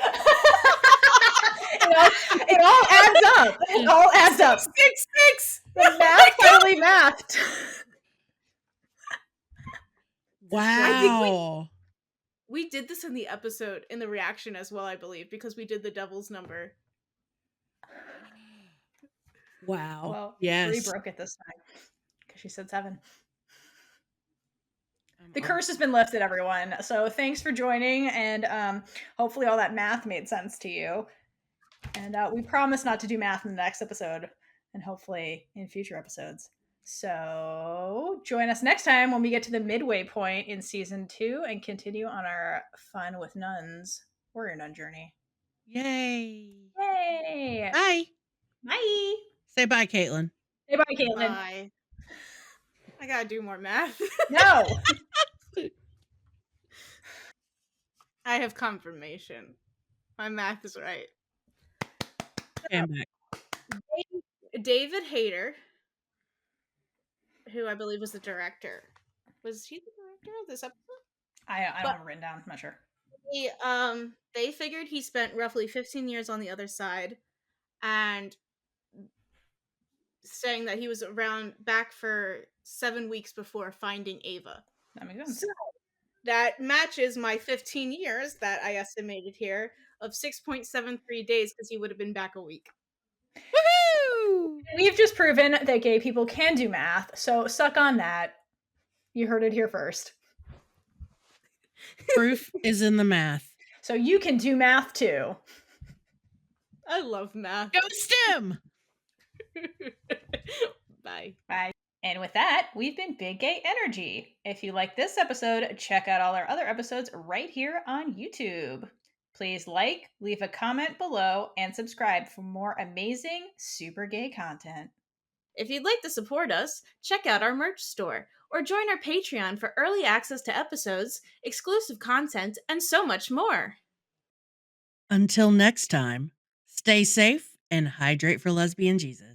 A: it all adds up. It all adds up.
B: 6.
A: The math finally mathed.
C: Wow.
B: We did this in the episode, in the reaction as well, I believe, because we did the devil's number.
C: Wow.
A: Well,
C: yes.
A: Bree broke it this time because she said 7. The curse has been lifted, everyone. So thanks for joining, and hopefully all that math made sense to you. And we promise not to do math in the next episode, and hopefully in future episodes. So join us next time when we get to the midway point in season 2 and continue on our fun with nuns warrior nun journey.
C: Yay!
A: Yay!
C: Bye.
A: Bye.
C: Say bye, Kaitlynn.
A: Say bye, Kaitlynn.
B: Bye. I gotta do more math.
A: No.
B: I have confirmation. My math is right.
C: Stand back.
B: David Hayter, who I believe was the director. Was he the director of this episode?
A: I don't have it written down. I'm not sure.
B: They figured he spent roughly 15 years on the other side, and saying that he was back for 7 weeks before finding Ava.
A: That makes sense.
B: So that matches my 15 years that I estimated here of 6.73 days, because he would have been back a week.
C: Woohoo!
A: We've just proven that gay people can do math, so suck on that. You heard it here first.
C: Proof is in the math.
A: So you can do math too.
B: I love math.
C: Go STEM!
B: Bye.
A: Bye. And with that, we've been Big Gay Energy. If you like this episode, check out all our other episodes right here on YouTube. Please like, leave a comment below, and subscribe for more amazing, super gay content.
B: If you'd like to support us, check out our merch store, or join our Patreon for early access to episodes, exclusive content, and so much more.
C: Until next time, stay safe and hydrate for lesbian Jesus.